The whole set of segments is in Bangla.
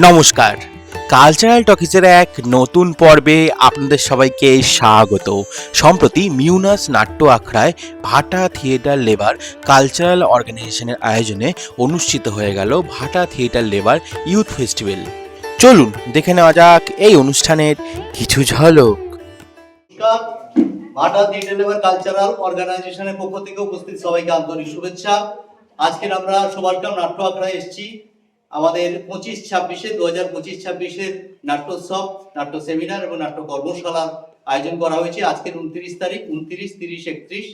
নমস্কার, কালচারাল টকিজের এক নতুন পর্বে আপনাদের সবাইকে স্বাগত। সম্প্রতি মিউনাস নাট্য আখড়ায় ভাটা থিয়েটার লেবার কালচারাল অর্গানাইজেশনের আয়োজনে অনুষ্ঠিত হয়ে গেল ভাটা থিয়েটার লেবার ইউথ ফেস্টিভ্যাল। চলুন দেখে নেওয়া যাক এই অনুষ্ঠানের কিছু ঝলক। ভাটা থিয়েটার লেবার কালচারাল অর্গানাইজেশনের পক্ষ থেকে উপস্থিত সবাইকে আন্তরিক শুভেচ্ছা। আজকের আমরা সুভাষগ্রাম নাট্য আখড়ায় এসেছি আমাদের 2025-এর নাট্যোৎসব, নাট্য সেমিনার এবং নাট্য কর্মশালার আয়োজন করা হয়েছে। আজকের 29 তারিখ, 29, 30, 31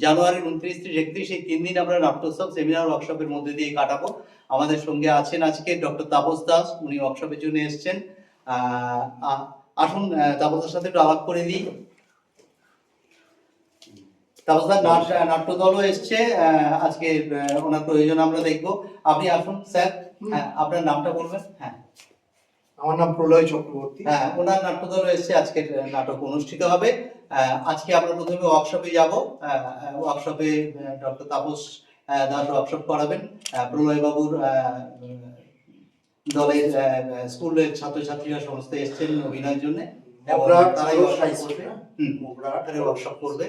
জানুয়ারির 29, 30, 31 এই 3 দিন আমরা নাট্যোৎসব সেমিনার ওয়ার্কশপের মধ্যে দিয়ে কাটাবো। আমাদের সঙ্গে আছেন আজকে ডক্টর তাপস দাস, উনি ওয়ার্কশপের জন্য এসছেন। আসুন তাপসদার সাথে একটু আলাপ করে দিই। তাপসদার নাট্যদলও এসছে আজকে, ওনার প্রয়োজন আমরা দেখবো। আপনি আসুন স্যার, আপনার নামটা বলবেন। হ্যাঁ, আমার নাম প্রলয় চক্রবর্তী। হ্যাঁ, ওনার নাট্যদল এসছে, আজকের নাটক অনুষ্ঠিত হবে। আজকে আমরা প্রথমে ওয়ার্কশপে যাব। ওয়ার্কশপে ডক্টর তাপস দাস ওয়ার্কশপ করাবেন। প্রলয় বাবুর দলের স্কুলের ছাত্রছাত্রীরা সমস্ত এসছেন অভিনয়ের জন্য, তারাই ওয়ার্কশপ করবে।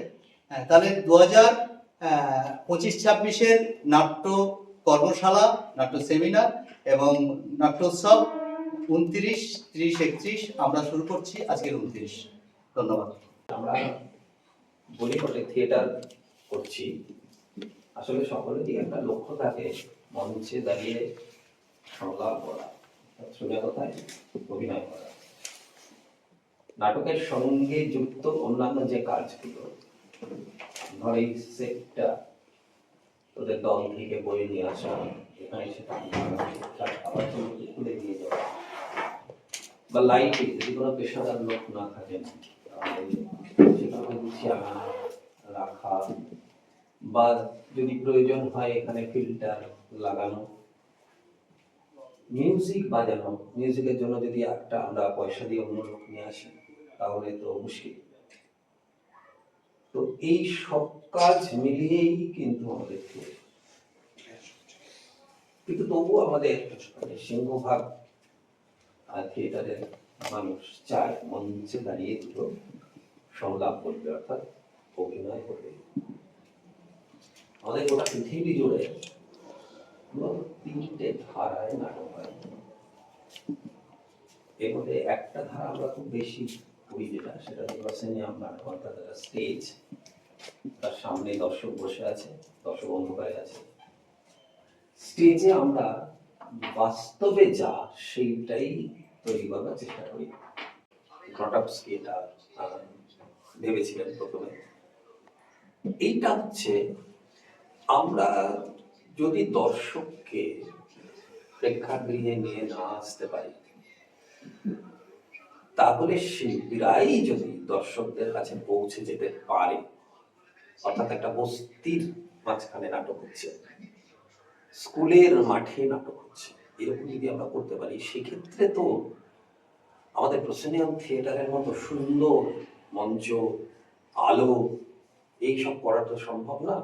তাহলে 2025-26 নাট্য কর্মশালা, নাট্য সেমিনার এবং নাট্যোৎসব 29, 30, 31 আমরা শুরু করছি আজকের 29। ধন্যবাদ। আমরা বলিউডে থিয়েটার করছি, আসলে সকলেরই একটা লক্ষ্য থাকে মঞ্চে দাঁড়িয়ে সংলাপ করা, সোজা কথায় অভিনয় করা। নাটকের সঙ্গে যুক্ত অন্যান্য যে কাজগুলো, ধর এই সেটটা তোদের দল থেকে বয়ে নিয়ে আসা, এখানে সেটা আবার তুলে দিয়ে যাওয়া, বা লাইটে যদি কোনো পেশাদার লোক না থাকেন তাহলে সেটাকে গুছিয়ে আনা রাখা, বা যদি প্রয়োজন হয় এখানে ফিল্টার লাগানো, মিউজিক বাজানো। মিউজিকের জন্য যদি একটা আমরা পয়সা দিয়ে অন্য লোক নিয়ে আসি তাহলে তো মুশকিল। তো এই সব কাজ মিলিয়েই কিন্তু আমাদের কিন্তু তবুও আমাদের সিংহভাগ থিয়েটারের মানুষ চায় মঞ্চে দাঁড়িয়ে দুটো সংলাপ করবে, অর্থাৎ অভিনয় করবে। আমাদের গোটা পৃথিবী জুড়ে 3টে ধারায় নাটক হয়। এর মধ্যে একটা ধারা আমরা খুব বেশি করি, সেটা হলো সিনেমা নাটক, অর্থাৎ স্টেজ, তার সামনে দর্শক বসে আছে, দর্শক অন্ধকারে আছে। স্টেজে আমরা বাস্তবে যা সেইটাই তৈরি করার চেষ্টা করি। গ্রটপস্কি এটা ভেবেছিলেন প্রথমে। এইটা হচ্ছে আমরা যদি দর্শককে প্রেক্ষাগৃহে নিয়ে না আসতে পারি, তাহলে শিল্পীরাই যদি দর্শকদের কাছে পৌঁছে যেতে পারে, অর্থাৎ একটা বস্তির মাঝখানে নাটক হচ্ছে, স্কুলের মাঠে নাটক হচ্ছে, এরকম যদি আমরা করতে পারি, সেক্ষেত্রে তো আমাদের প্রসেনিয়াম থিয়েটারের মতো সুন্দর মঞ্চ, আলো, এইসব করা তো সম্ভব না।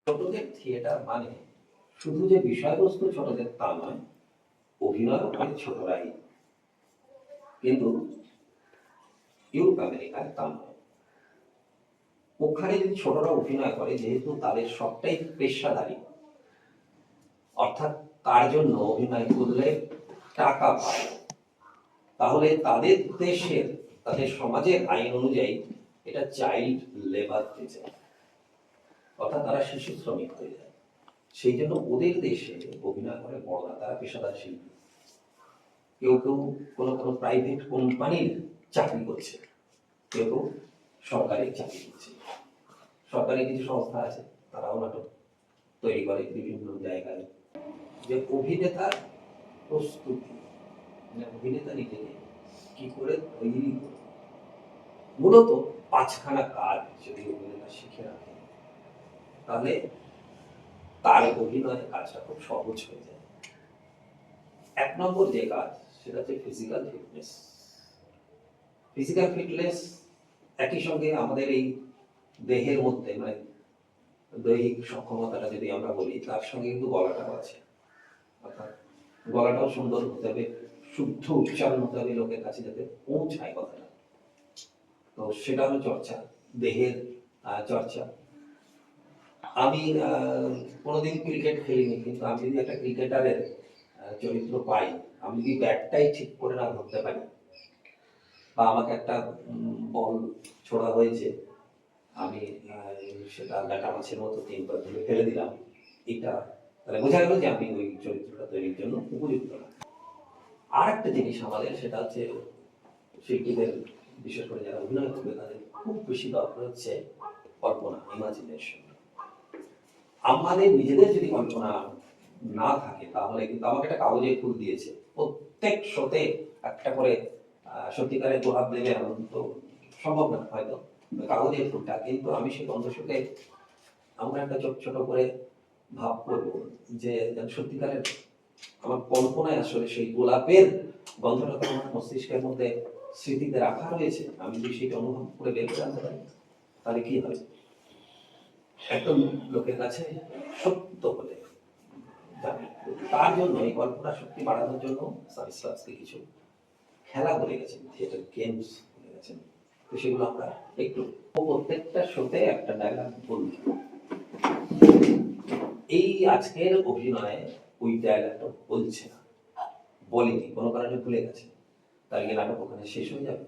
ছোটদের থিয়েটার মানে শুধু যে বিষয়বস্তু ছোটদের তা নয়, অভিনয় করে ছোটরাই। কিন্তু ইউরোপ আমেরিকায় তা নয়। ওখানে যদি ছোটরা অভিনয় করে, যেহেতু তাদের সবটাই পেশাদারি, অর্থাৎ তার জন্য অভিনয় করলে টাকা পায়, তাহলে তাদের দেশের, তাদের সমাজের আইন অনুযায়ী এটা চাইল্ড লেবার হয়ে যায়, অর্থাৎ তারা শিশু শ্রমিক হয়ে যায়। সেই জন্য ওদের দেশে অভিনয় করে বড়রা, তারা পেশাদার শিল্পী। কেউ কেউ কোনো কোনো প্রাইভেট কোম্পানির চাকরি করছে, কেউ কেউ সরকারি চাকরি করছে। সরকারি কিছু সংস্থা আছে, তারাও নাটক তৈরি করে বিভিন্ন জায়গায়। যে অভিনেতার প্রস্তুতি, অভিনেতা নিজেকে কি করে তৈরি করে, মূলত 5খানা কাজ যদি অভিনেতা শিখে রাখে, তাহলে তার অভিনয়ের কাজটা খুব সহজ হয়ে যায়। 1 নম্বর যে কাজ, সেটা হচ্ছে ফিজিক্যাল ফিটনেস। ফিজিক্যাল ফিটনেস একই সঙ্গে আমাদের এই দেহের মধ্যে, মানে দৈহিক সক্ষমতাটা যদি আমরা বলি, তার সঙ্গে কিন্তু গলাটাও আছে, অর্থাৎ গলাটাও সুন্দর হতে হবে, শুদ্ধ উচ্চারণ হতে হবে লোকের কাছে যাতে পৌঁছায় কথাটা। তো সেটা হলো চর্চা, দেহের চর্চা। আমি কোনোদিন ক্রিকেট খেলিনি, কিন্তু আমি যদি একটা ক্রিকেটারের চরিত্র পাই, আমি যদি ব্যাটটাই ঠিক করে না ধরতে পারি, বা আমাকে একটা বল ছোড়া হয়েছে, আমি সেটা ব্যাটা মাছের মতো 3 বার ধরে ফেলে দিলাম, এটা তাহলে বোঝা গেল যে আমি ওই চরিত্রটা তৈরির জন্য উপযুক্ত না। আর একটা জিনিস আমাদের, সেটা হচ্ছে শিল্পীদের, বিশেষ করে যারা অভিনয় করবে, তাদের খুব বেশি দরকার হচ্ছে কল্পনা, ইমাজিনেশন। আমাদের নিজেদের যদি কল্পনা না থাকে, তাহলে কিন্তু আমাকে একটা কাগজের ফুল দিয়েছে, প্রত্যেক শোতে একটা করে সত্যিকারের গোলাপ দেবে, এমন তো সম্ভব না হয়তো কাগজের ফুলটা, কিন্তু আমি সেই গন্ধ শুকে আমরা একটা ছোট ছোট করে ভাব করবো যে সত্যিকারের আমার কল্পনায় আসলে সেই গোলাপের গন্ধটা তো আমার মস্তিষ্কের মধ্যে স্মৃতিতে রাখা রয়েছে, আমি যদি সেটা অনুভব করে বের করে আনতে পারি, তাহলে কি হবে? একদম লোকের কাছে সত্য বলে যাবে। তার জন্য এই কল্পনা শক্তি বাড়ানোর জন্য সায়েন্সকে কিছু খেলা বলে গেছেন, থিয়েটার গেমস বলে গেছেন। তো সেগুলো আমরা একটু প্রত্যেকটা শোতে একটা ডায়লগ বলব। এই আজকের অভিনয়ে ওই ডায়লগটা বলছে না, বলেনি, কোনো কারণে ভুলে গেছে, তার গিয়ে নাটক ওখানে শেষ হয়ে যাবে।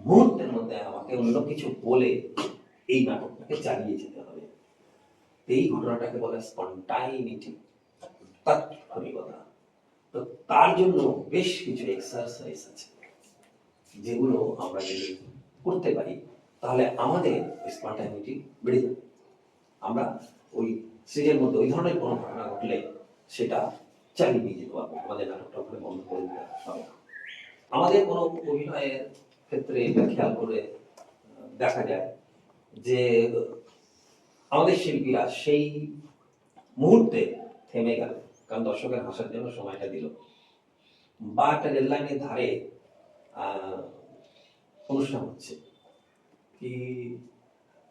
মুহূর্তের মধ্যে আমাকে অন্য কিছু বলে এই নাটকটাকে চালিয়ে যেতে হবে। এই ঘটনাটাকে বলে স্পন্টাইনিটি, তাৎক্ষণিকতা। তো তার জন্য বেশ কিছু এক্সারসাইজ আছে, যেগুলো আমরা যদি করতে পারি, তাহলে আমাদের স্পন্টাইনিটি বেড়ে যাবে। আমরা ওই সিরিয়াল মধ্যে ওই ধরনের কোনো ঘটনা ঘটলে সেটা চালিয়ে নিয়ে যেতে পারবো, আমাদের নাটকটা ওখানে বন্ধ করে দিতে হবে। আমাদের কোনো অভিনয়ের ক্ষেত্রে এটা খেয়াল করে দেখা যায় যে আমাদের শিল্পীরা সেই মুহূর্তে থেমে গেল, কারণ দর্শকের হাসার জন্য সময়টা দিল, বা একটা রেল লাইনের ধারে অনুষ্ঠান হচ্ছে, কি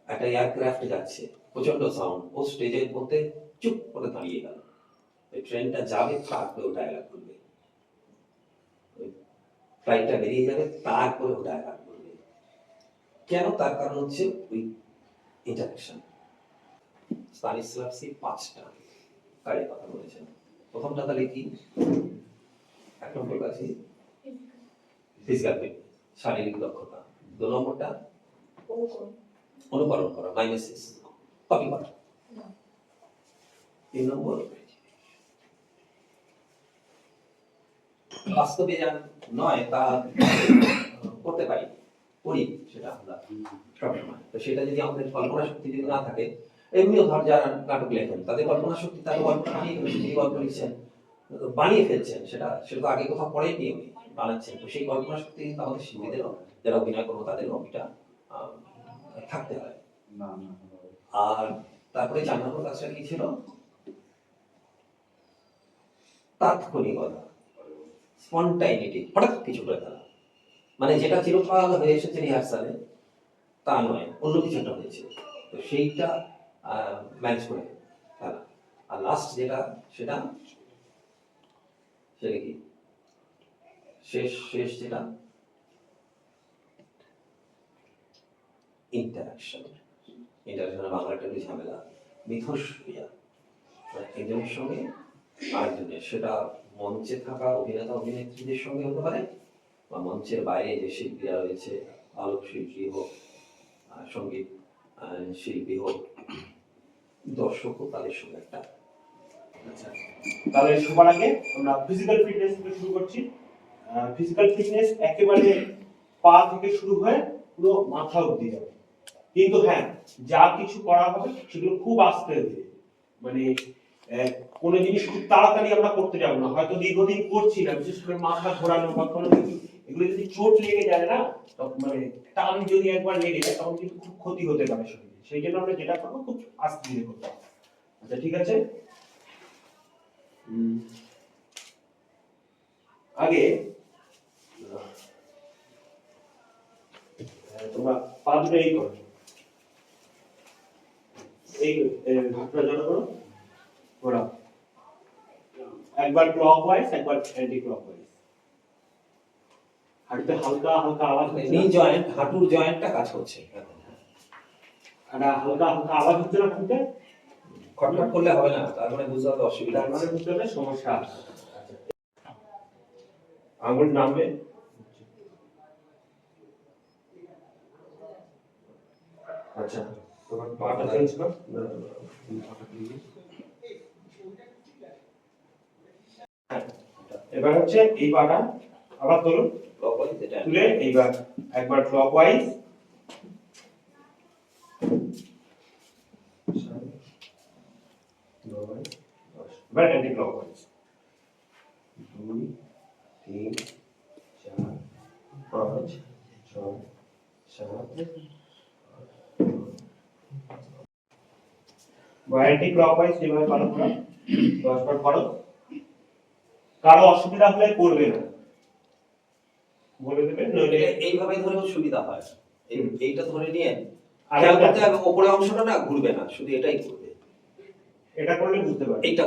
একটা এয়ারক্রাফট যাচ্ছে, প্রচন্ড সাউন্ড, ও স্টেজের মধ্যে চুপ করে দাঁড়িয়ে গেল, ট্রেনটা যাবে, তারপরে ও ডায়লগ করবে, ফ্লাইটটা বেরিয়ে যাবে, তারপরে ও ডায়লগ করবে। কেন? তার কারণ হচ্ছে ওই ইন্টারাকশন। স্তানিস্লাভস্কি 5টা কাজের কথা বলেছেন। প্রথমটা তাহলে কি? 1 নম্বর কাছে ফিজিক্যাল ফিটনেস, শারীরিক দক্ষতা। 2 নম্বরটা অনুকরণ করা, মাইমেসিস, কপি করা। 3 নম্বর বাস্তবে যা নয় তা করতে পারি, করি সেটা আমরা সবসময়। তো সেটা যদি আমাদের কল্পনা শক্তি যদি না থাকে, এমনিও ধর যারা নাটক লেখেন, তাদের কল্পনা শক্তি, তাদের কল্পনা নিয়ে গল্প লিখছেন, বানিয়ে ফেলছেন, সেটা তো আগে কোথাও পড়েনি, উনি বানাচ্ছেন। তো সেই কল্পনা শক্তি কিন্তু আমাদের শিল্পীদেরও, যারা অভিনয় করবো, তাদেরও ওইটা থাকতে হয়। আর তারপরে 4 নম্বর কাজটা কি ছিল? তাৎক্ষণিকতা, স্পন্টাইনিটি, হঠাৎ কিছু করে ফেলা, মানে যেটা চিরকাল হয়ে এসেছে রিহার্সালে তা নয়, অন্য কিছু একটা হয়েছে, তো সেইটা ম্যানেজ করে ফেলা। আর লাস্ট যেটা, সেটা কি শেষ যেটা, ইন্টারাকশন। বাংলাটা একটু ঝামেলা, মিথস্ক্রিয়া, একজনের সঙ্গে আরেকজনের, সেটা মঞ্চে থাকা অভিনেতা অভিনেত্রীদের সঙ্গে হতে পারে, বা মঞ্চের বাইরে যে শিল্পীরা রয়েছে, আলোক শিল্পী হোক, সঙ্গীত শিল্পী হোক, দর্শক হোক, তাদের সঙ্গে একটা। আচ্ছা, তাহলে সবার আগে আমরা ফিজিক্যাল ফিটনেস থেকে শুরু করছি। ফিজিক্যাল ফিটনেস একেবারে পা থেকে শুরু হয়ে পুরো মাথা অবধি যাবে, কিন্তু হ্যাঁ, যা কিছু করা হবে সেগুলো খুব আস্তে ধীরে, মানে কোনো জিনিস খুব তাড়াতাড়ি আমরা করতে যাবো না, হয়তো দীর্ঘদিন করছি না, বিশেষ করে মাথা ঘোরানো বা কোনো কিছু, এগুলো যদি চোট লেগে যায় না, তখন মানে টান যদি একবার লেগে যায়, তখন কিন্তু খুব ক্ষতি হতে পারে শরীরে। সেই জন্য আমরা যেটা করবো খুব আস্তে ধীরে করতে হবে। আচ্ছা, ঠিক আছে। আগে তোমরা পা দুটো এই করো, এই হাতটা জড়ো করো, ঘোরাও, একবার ক্লকওয়াইজ, একবার অ্যান্টি ক্লকওয়াইজ। হাঁটুতে হালকা হালকা আওয়াজ হচ্ছে নি জয়েন্ট, হাঁটুর জয়েন্টটা কাজ করছে। একটা হালকা হালকা আওয়াজ হচ্ছে না হাঁটুতে? খটখট করলে হবে না, তার মানে বুঝতে হবে অসুবিধা তার মানে আছে। বুঝতে হবে সমস্যা আছে। আঙুল নামবে, আচ্ছা তোমার পাটা চেঞ্জ কর। হ্যাঁ, এবার হচ্ছে এই পাটা আবার তোলো, Clockwise এটা। তুলে এইবার একবার ক্লকওয়াইজ, এবার অ্যান্টি ক্লকওয়াইজ। 2 3 4 5 6 7 অ্যান্টি ক্লকওয়াইজ যেভাবে পালন করা 10 বার করো। কারো অসুবিধা হলে করবে না, বলে দেবে, নইলে এইভাবে ধরেও সুবিধা হয়। এইটা ধরে নিয়ে আর খেয়াল একটা- করতে হবে উপরে অংশটা না ঘুরবে না, শুধু এটাই ঘুরবে। এটা করলে বুঝতে পারবি। এইটা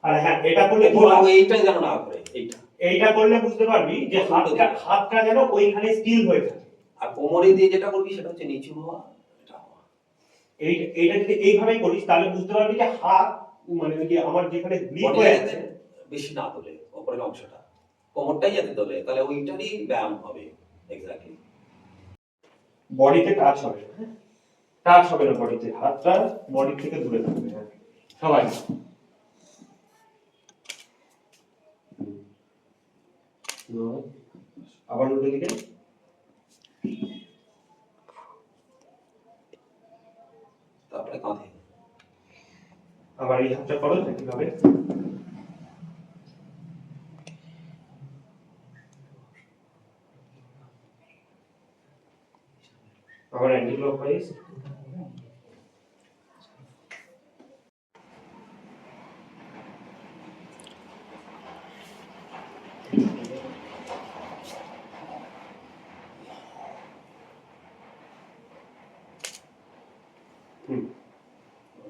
আর হ্যাঁ, এটা করলে কি উপরে হয়? এইটা যেন না ঘুরে, এইটা। এইটা করলে বুঝতে পারবি যে হাতটা যেন ওইখানে স্টিল হয়ে থাকে। আর কোমরে দিয়ে যেটা করবি সেটা হচ্ছে নিচু হওয়া, এটা হওয়া। এইটা যদি এইভাবে করিস তাহলে বুঝতে পারবি যে হাত মানে কি আমার যেখানে গ্রিপ বডি হয়ে যাতে আছে বেশি না তোলে, উপরের অংশটা কোমরটাই যাতে তোলে, তাহলে ওইটারই ব্যায়াম হবে। এক্স্যাক্টলি বডিতে টাচ হবে না, হ্যাঁ টাচ হবে না বডিতে, হাতটা বডি থেকে দূরে থাকবে। হ্যাঁ সবাই আবার উল্টো দিকে, তারপরে কাঁধে। আবার এই হাতটা করো একইভাবে। আবার অ্যান্টি ক্লকওয়াইজ।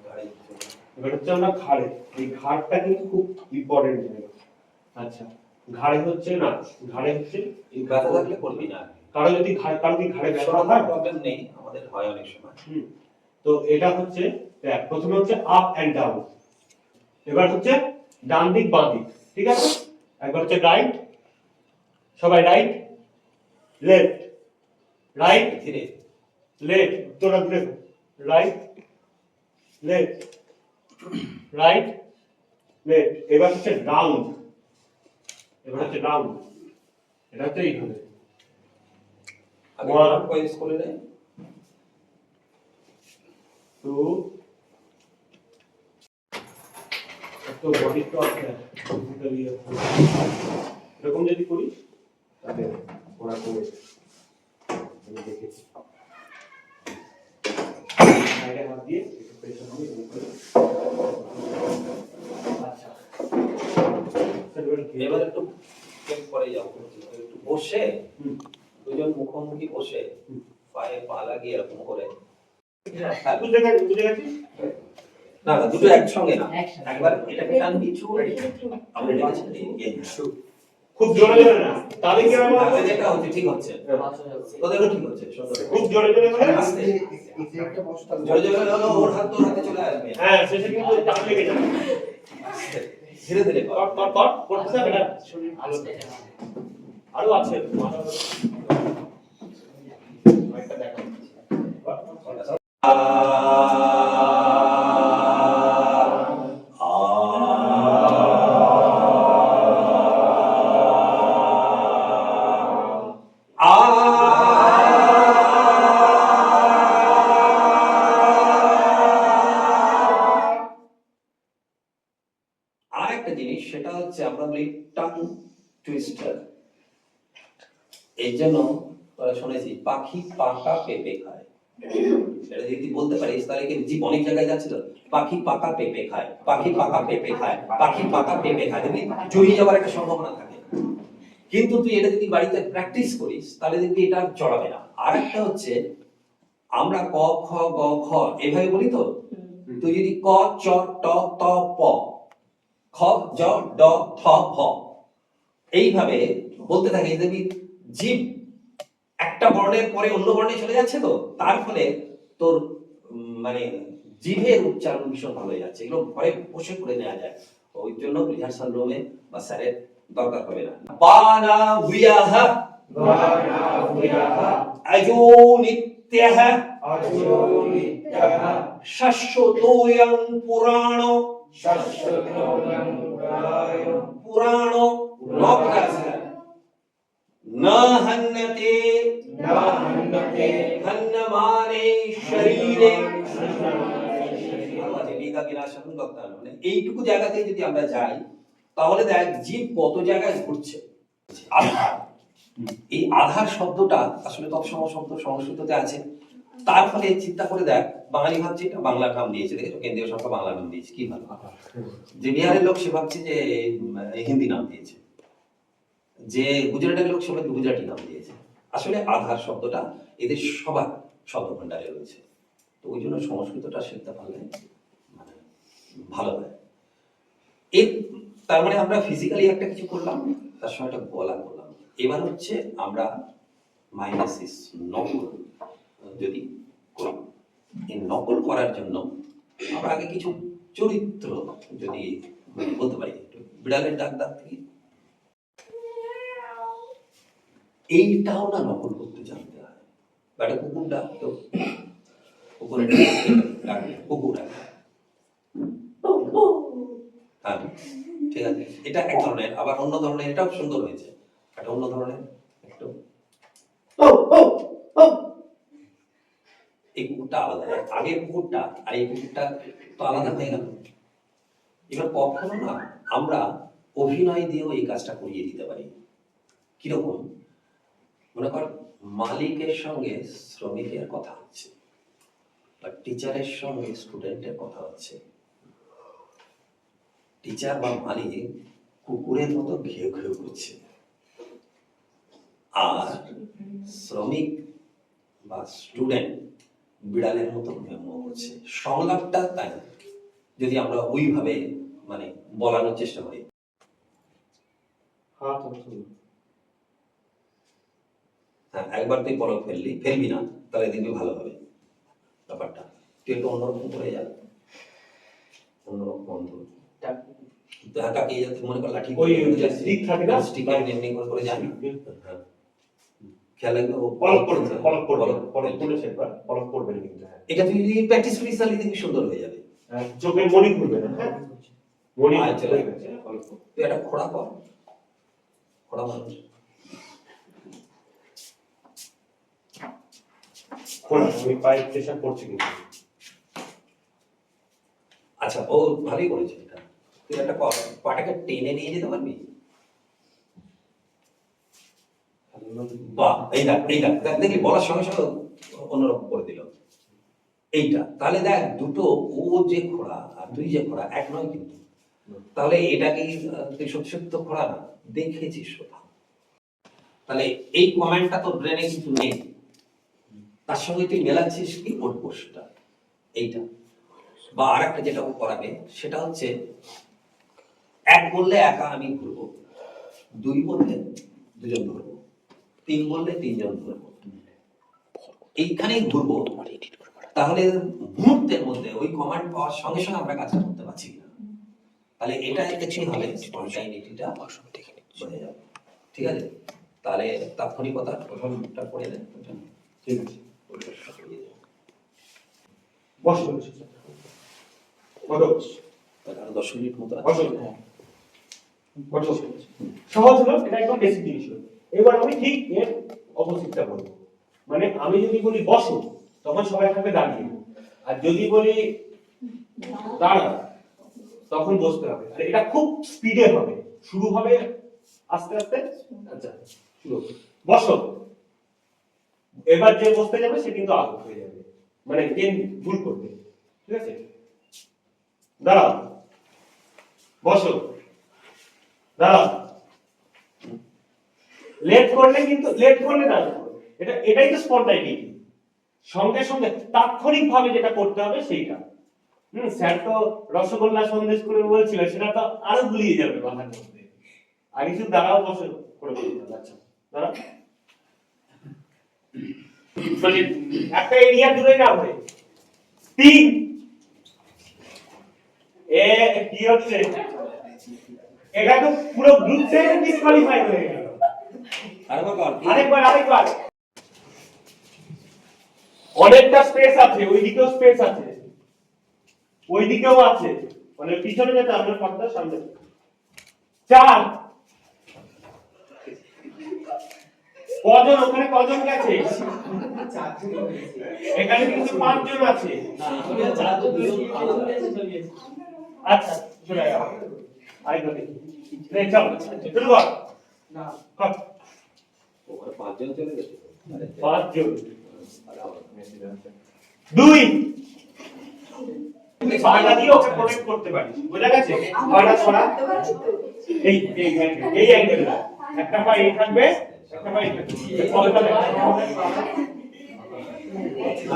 গাড়ি এবার হচ্ছে আমরা ঘাড়ে, এই ঘাড়টা কিন্তু খুব ইম্পর্টেন্ট জায়গা। আচ্ছা ঘাড়ে হচ্ছে না, ঘাড়ে হচ্ছে এই ব্যথা থাকলে করবি না। কারো যদি ঘাড়ে ব্যথা সরকার হয়, প্রবলেম নেই, আমাদের হয় অনেক সময়। তো এটা হচ্ছে দেখ, প্রথমে হচ্ছে আপ এন্ড ডাউন, এবার হচ্ছে ডান দিক বাঁ দিক, ঠিক আছে? একবার হচ্ছে রাইট, সবাই রাইট লেফট, রাইট ধীরে লেফট, তোরা ধরে রাইট লেফট রাইট লেফট। এবার হচ্ছে রাউন্ড, এবার হচ্ছে রাউন্ড, এটা হচ্ছে এইভাবে। আগে One. পয়েন্ট করে নেয়। 2 তো বডি তো আছে ফিজিক্যালি, এরকম যদি করিস তাহলে ওরা করে আমি দেখেছি। সাইডে হাত দিয়ে একটু প্রেসার দিয়ে এরকম করে। আচ্ছা এবার একটু পরে যাও, একটু বসে হুম। দুজন মুখোমুখি বসে পায়ে পা লাগিয়ে এরকম করে। বুঝতে গেছিস? না না, দুটো একসঙ্গে না, একবার এটাকে টানবি ছুঁড়ে আমরা এটাকে ছেড়ে দিই। খুব জোরে জোরে না, তাহলে কি হবে? তাহলে যেটা হচ্ছে ঠিক হচ্ছে, তোদেরও ঠিক হচ্ছে, সুন্দর। খুব জোরে জোরে হলে আস্তে জোরে জোরে হলো ওর হাত তোর হাতে চলে আসবে। হ্যাঁ শেষে কিন্তু চাপ লেগে যাবে। ধীরে ধীরে কর। করতে হবে না, শরীর ভালো থাকে। আরো আছে একটা দেখা আর একটা জিনিস, সেটা হচ্ছে আমরা বলি টাং টুইস্টার। এই জন্য তোরা শুনেছি পাখি পাকা পেঁপে খায়। এটা যদি বলতে পারিস তাহলে কি জীব অনেক জায়গায় যাচ্ছিল, পাখি পাকা পেঁপে খায়, পাখি পাকা পেঁপে খায়, পাখি পাকা পেঁপে খায়, দেখবি জড়িয়ে যাওয়ার একটা সম্ভাবনা থাকে। কিন্তু তুই এটা যদি বাড়িতে প্র্যাকটিস করিস তাহলে দেখবি এটা চড়াবে না। আর একটা হচ্ছে আমরা ক খ গ ঘ এভাবে বলি তো, তুই যদি ক চ ট ত প খ জ ড থ ভ এইভাবে বলতে থাকিস, দেখবি জীব একটা বর্ণের পরে অন্য বর্ণে চলে যাচ্ছে, তো তার ফলে তোর মানে জিভের উচ্চারণ ভীষণ ভালো হয়ে যাচ্ছে। এগুলো ঘরে বসে করে নেওয়া যায়, ওই জন্য রিহার্সাল রুমে বা স্যারের দরকার হবে না। বানা হুয়াহ আজো নিত্যহ শাশ্বতোয়ং পুরাণ পুরাণ না হন্যতে হন্যমানে শরীরে। মানে এইটুকু জায়গাতে যদি আমরা যাই তাহলে দেখ জীব কত জায়গায় ঘুরছে। আধার, এই আধার শব্দটা আসলে তৎসম শব্দ সংস্কৃততে আছে। তার ফলে চিন্তা করে দেখ, বাঙালি ভাবছে এটা বাংলার নাম দিয়েছে, দেখেছো কেন্দ্রীয় সরকার বাংলা নাম দিয়েছে, কি ভালো। যে বিহারের লোক সে ভাবছে যে হিন্দি নাম দিয়েছে, যে গুজরাটের লোক সে গুজরাটি নাম দিয়েছে। আসলে আধার শব্দটা এদের সবার শব্দ ভান্ডারে রয়েছে। তো ওই জন্য সংস্কৃতটা শিখতে পারলে মানে ভালো হয়। এর তার মানে আমরা ফিজিক্যালি একটা কিছু করলাম, তার সঙ্গে একটা গলা করলাম। এবার হচ্ছে আমরা মাইনাসিস নকল যদি করি, এই নকল করার জন্য আমরা আগে কিছু চরিত্র যদি বলতে পারি। বিড়ালের ডাক ডাক থেকে এইটাও না নকল করতে জানতে হয়। বা একটা কুকুর ডাক, তো কুকুরের ডাকবে কুকুর ডাক, হ্যাঁ ঠিক আছে, এটা এক ধরনের। আবার অন্য ধরনের, এটাও সুন্দর হয়েছে, এটা অন্য ধরনের একটু। এই কুকুরটা আলাদা, আগের কুকুরটা আর এই কুকুরটা তো আলাদা হয়ে গেল। এবার কখনো না আমরা অভিনয় দিয়েও এই কাজটা করিয়ে দিতে পারি। কিরকম, মনে কর মালিকের সঙ্গে শ্রমিকের কথা হচ্ছে, বা টিচারের সঙ্গে স্টুডেন্টের কথা হচ্ছে। টিচার বা মালিক কুকুরের মতো ঘেউ ঘেউ করছে, আর শ্রমিক বা স্টুডেন্ট বিড়ালের মতো মেমো করছে। সংলাপটা তাই যদি আমরা ওইভাবে মানে বলানোর চেষ্টা করি। হ্যাঁ, একবার তুই পলক ফেলবি না, তাহলে দেখবি ভালো হবে ব্যাপারটা। তুই একটু অন্যরকম করে যা, অন্যরকম বন্ধ তাকিয়ে যাতে মনে কর লাঠি ওই স্টিক থাকে না, স্টিকের এমনি করে যাবি। হ্যাঁ, খেয়াল রাখবে ও পলক করেছে একবার, পলক করবে কিন্তু। এটা তুই যদি প্র্যাকটিস করিস তাহলে দেখবি সুন্দর হয়ে যাবে। চোখে মনি ঘুরবে না। হ্যাঁ, মনি চলে গেছে। তুই একটা খোড়া কর, খোড়া মানুষ আমি পাইপ প্রেসার করছি কিন্তু। আচ্ছা, ও ভালোই করেছে এটা। তুই একটা পাটাকে টেনে নিয়ে যেতে পারবি। বাহ, এই দেখ দেখলি বলার সঙ্গে সঙ্গে অন্যরকম করে দিল এইটা। তাহলে দেখ দুটো, ও যে খোড়া আর তুই যে খোড়া এক নয় কিন্তু। তাহলে এটা কি তুই সত্যি তো খোড়া না, দেখেছিস কোথাও? তাহলে এই কমেন্টটা তো ব্রেনে কিন্তু নেই, তার সঙ্গে তুই মেলাচ্ছিস কি ওর পোস্টটা এইটা। বা আর একটা যেটা ও করাবে সেটা হচ্ছে, এক বললে একা আমি ঘুরবো, দুই বললে দুজন ধরবো, তিন বললে তিনজন ধরবো, এইখানেই ঘুরবো। তাহলে মুহূর্তের মধ্যে ওই কমান্ড পাওয়ার সঙ্গে সঙ্গে আমরা কাজটা করতে পারছি না। তাহলে এটা দেখছি হবে স্পন্টানিটিটা বোঝা যাবে। ঠিক আছে, তাহলে তাৎক্ষণিকতা প্রথমটা করে দেন। ঠিক আছে, বসো বসো, 10 মিনিট মতো বসো বসো। সহজ হলো, এটা একদম বেসিক জিনিস হলো। এবার আমি ঠিক এর অপোজিটটা বলবো। মানে আমি যদি বলি বসো, তখন সবাই থাকবে দাঁড়িয়ে, আর যদি বলি দাঁড়া, তখন বসতে হবে। আর এটা খুব স্পিডে হবে, শুরু হবে আস্তে আস্তে। আচ্ছা, শুরু বসো। এবার যে বসতে যাবে সে কিন্তু আউট হয়ে যাবে, মানে কে ভুল করবে। ঠিক আছে, দাঁড়াও, বসো, দাঁড়াও। লেট করলে দাঁড়াও। এটাই তো স্পন্টানিটি। সঙ্গে সঙ্গে তাৎক্ষণিক ভাবে যেটা করতে হবে সেইটা। স্যার তো রসগোল্লা সন্দেশ করে বলছিল, সেটা তো আরো গুলিয়ে যাবে মাথার মধ্যে। আগে শুধু দাঁড়াও বসো করে বলতে হবে। আচ্ছা, দাঁড়াও, মানে একটা এরিয়া জুড়ে যাবে 3 এ কি হচ্ছে এটা তো পুরো গ্রুপ থেকে ডিসকোয়ালিফাই হয়ে গেল আরেকবার অনেকটা স্পেস আছে ওইদিকেও স্পেস আছে ওইদিকেও আছে মানে পিছনে যেতে আমরা পর্দার সামনে 4 কজন ওখানে কজন গেছে এখানে কিন্তু 5 জন আছে আচ্ছা চলে যাও আরেকবার দেখি চল শুরু কর না কর 5 জন চলে গেছে 5 জন 2 বাড়া দিয়ে ওকে প্রোটেক্ট করতে পারিস বুঝা গেছে বাড়া ছড়া এই অ্যাঙ্গেলটা একটা পা এই থাকবে একটা পা এই থাকবে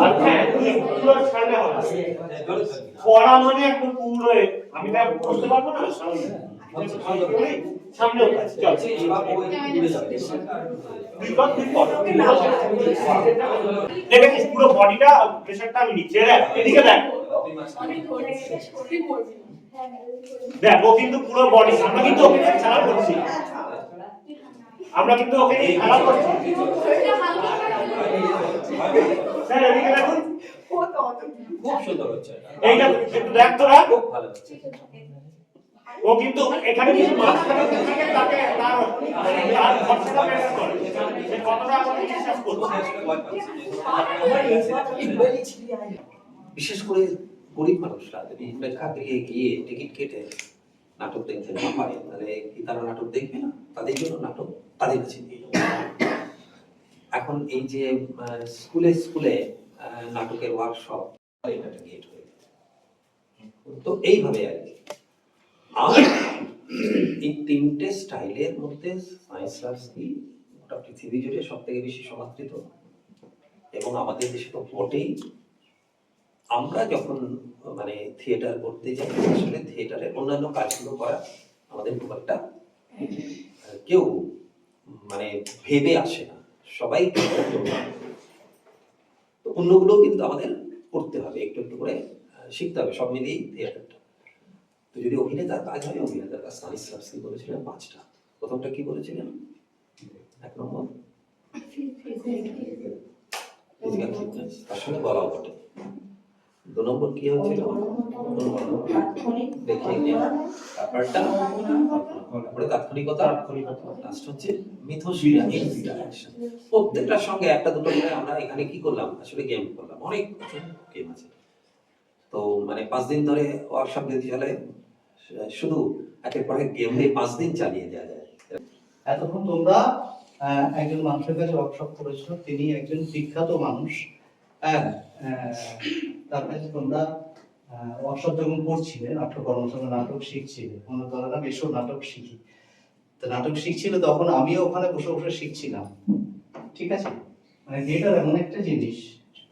আচ্ছা তুমি পুরো ছাড়লে হবে পড়া মানে একদম পুরো আমি তা করতে পারবো না সামনে চল দেখেছিস পুরো বডিটা প্রেসারটা আমি নিচে দেখ এদিকে দেখ দেখ ও কিন্তু পুরো বডি আমরা কিন্তু ওকে খেলা করছি খেলা করছি স্যার এদিকে দেখুন খুব সুন্দর হচ্ছে এইটা একটু দেখ তোরা খুব ভালো হচ্ছে ও কিন্তু এখানে কিছু মাঝখানে থেকে তাকে তার খরচাটা প্রেসার করে সে কতটা আমাকে বিশ্বাস করছে বিশেষ করে গরিব মানুষরা যদি প্রেক্ষাগৃহে গিয়ে টিকিট কেটে নাটক দেখতে না পারে তাহলে কি তারা নাটক দেখবে না তাদের জন্য নাটক তাদের কাছে নিয়ে যাবে। এখন এই যে স্কুলে নাটকের ওয়ার্কশপ এটা গেট হয়ে গেছে তো এইভাবে আর কি আর এই 3টে স্টাইলের মধ্যে সায়েন্স আর্টস কি গোটা পৃথিবী জুড়ে সব থেকে বেশি সমাদৃত এবং আমাদের দেশে তো বটেই আমরা যখন মানে থিয়েটার করতে যাই আসলে থিয়েটারের অন্যান্য কাজগুলো করা আমাদের খুব একটা কেউ মানে ভেবে আসে না সবাই তো অন্যগুলো কিন্তু আমাদের করতে হবে একটু একটু করে শিখতে হবে সব মিলিয়েই থিয়েটারটা তো যদি অভিনেতার কাজ হয় অভিনেতার কাজ সায়েন্স আর্টস কি বলেছিলেন 5টা প্রথমটা কি বলেছিলেন 1 নম্বর ফিজিক্যাল ফিটনেস তার সঙ্গে বলাও বটে 2 নম্বর কি হচ্ছিল ব্যাপারটা তারপরে তাৎক্ষণিকতা লাস্ট হচ্ছে মিথস্ক্রিয়া ইন্টারঅ্যাকশন প্রত্যেকটার সঙ্গে একটা দুটো করে আমরা এখানে কি করলাম আসলে গেম করলাম অনেক গেম আছে তো মানে 5 দিন ধরে ওয়ার্কশপ দিতে চলে শুধু একের পর এক গেম দিয়ে 5 দিন চালিয়ে দেওয়া যায় এতক্ষণ তোমরা একজন মানুষের কাছে ওয়ার্কশপ করেছো তিনি একজন বিখ্যাত মানুষ হ্যাঁ তার কাছে তোমরা ওয়ার্কশপ যখন করছিলে নাট্য কর্মশালা নাটক শিখছিলে কোনো ধরনের বেশি নাটক শিখি তো নাটক শিখছিলে তখন আমিও ওখানে বসে বসে শিখছিলাম ঠিক আছে মানে থিয়েটার এমন একটা জিনিস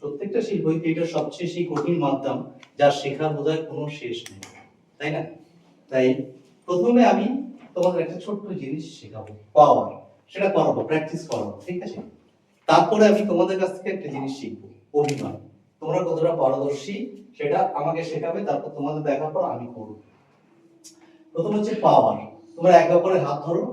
প্রত্যেকটা শিল্পী থিয়েটার সবচেয়ে সেই কঠিন মাধ্যম যার শেখার বোধহয় কোনো শেষ নেই তাই না তাই প্রথমে আমি তোমাদের একটা ছোট্ট জিনিস শেখাবো পাওয়ার সেটা করাবো প্র্যাকটিস করাবো ঠিক আছে তারপরে আমি তোমাদের কাছ থেকে একটা জিনিস শিখবো অভিনয় তোমরা কতটা পারদর্শী সেটা আমাকে শেখাবে তারপর তোমাদের দেখার পর আমি করব প্রথম হচ্ছে পাওয়ার তোমরা একে অপরের হাত ধরো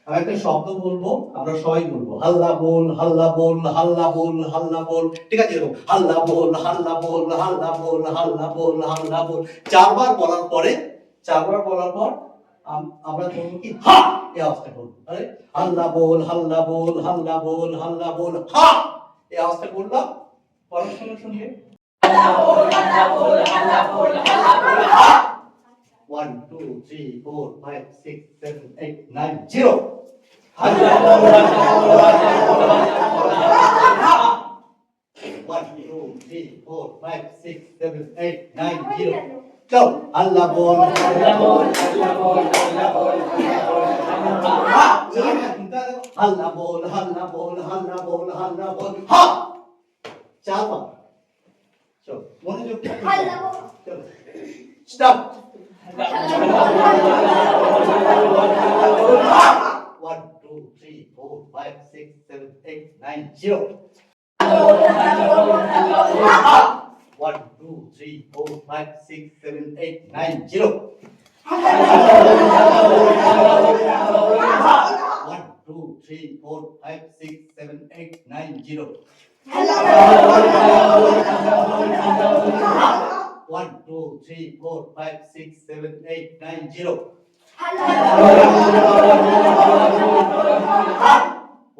আমি একটা শব্দ বলবো আমরা সবাই বলবো হাল্লা বল হাল্লা বল হাল্লা বল হাল্লা বল ঠিক আছে এরকম হাল্লা বল হাল্লা বল হাল্লা বল হাল্লা বল হাল্লা বল 4 বার বলার পর আমরা বলবো কি হা এই আওয়াজটা করবো আরে হাল্লা বল হাল্লা বল হাল্লা বল হাল্লা বল হা এই আওয়াজটা করলাম পরের সঙ্গে সঙ্গে হাল্লা বল হাল্লা বল হাল্লা বল হাল্লা বল হা 1 2 3 4 5 6 7 8 9 0 হাল্লা বল হাল্লা বল হাল্লা বল হাল্লা বল হা 1 2 3 4 5 6 7 8 9 0 चलो अल्लाह बोल अल्लाह बोल अल्लाह बोल अल्लाह बोल हाँ अल्लाह बोल अल्लाह बोल अल्लाह बोल अल्लाह बोल हाँ 4 बार चलो मनोयोग चलो स्टॉप 1 2 3 4 5 1 2 3 4 5 6 7 8 9 0 1 2 3 4 5 6 7 8 9 0 1 2 3 4 5 6 7 8 9 0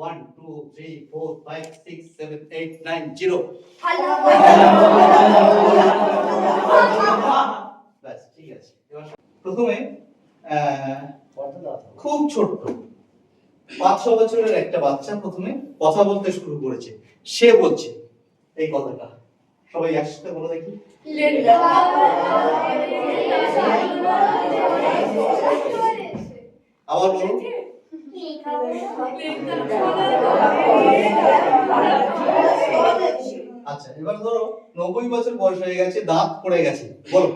1 2 3 4 5 6 7 8 9 0 ব্যাস ঠিক আছে। এবার প্রথমে খুব ছোট্ট 5-6 বছরের একটা বাচ্চা প্রথমে কথা বলতে শুরু করেছে। সে বলছে এই কথাটা, সবাই একসাথে বলে দেখি। আবার বলুন। আচ্ছা, এবার ধরো 90 বছর বয়স হয়ে গেছে, দাঁত পড়ে গেছে, বলো।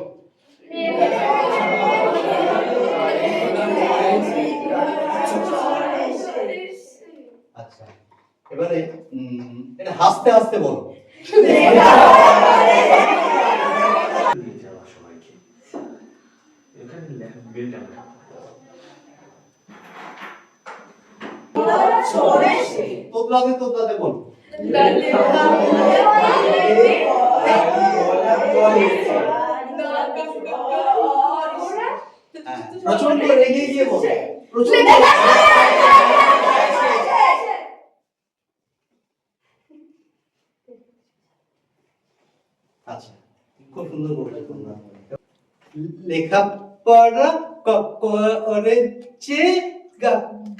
আচ্ছা, এবারে এটা হাসতে হাসতে বলো। তোতলাতে তোতলাতে বলো। প্রচন্ড রেগে গিয়ে বলো। প্রচন্ড। আচ্ছা, খুব সুন্দর বলছো তোমরা। লেখাপড়া করেছে,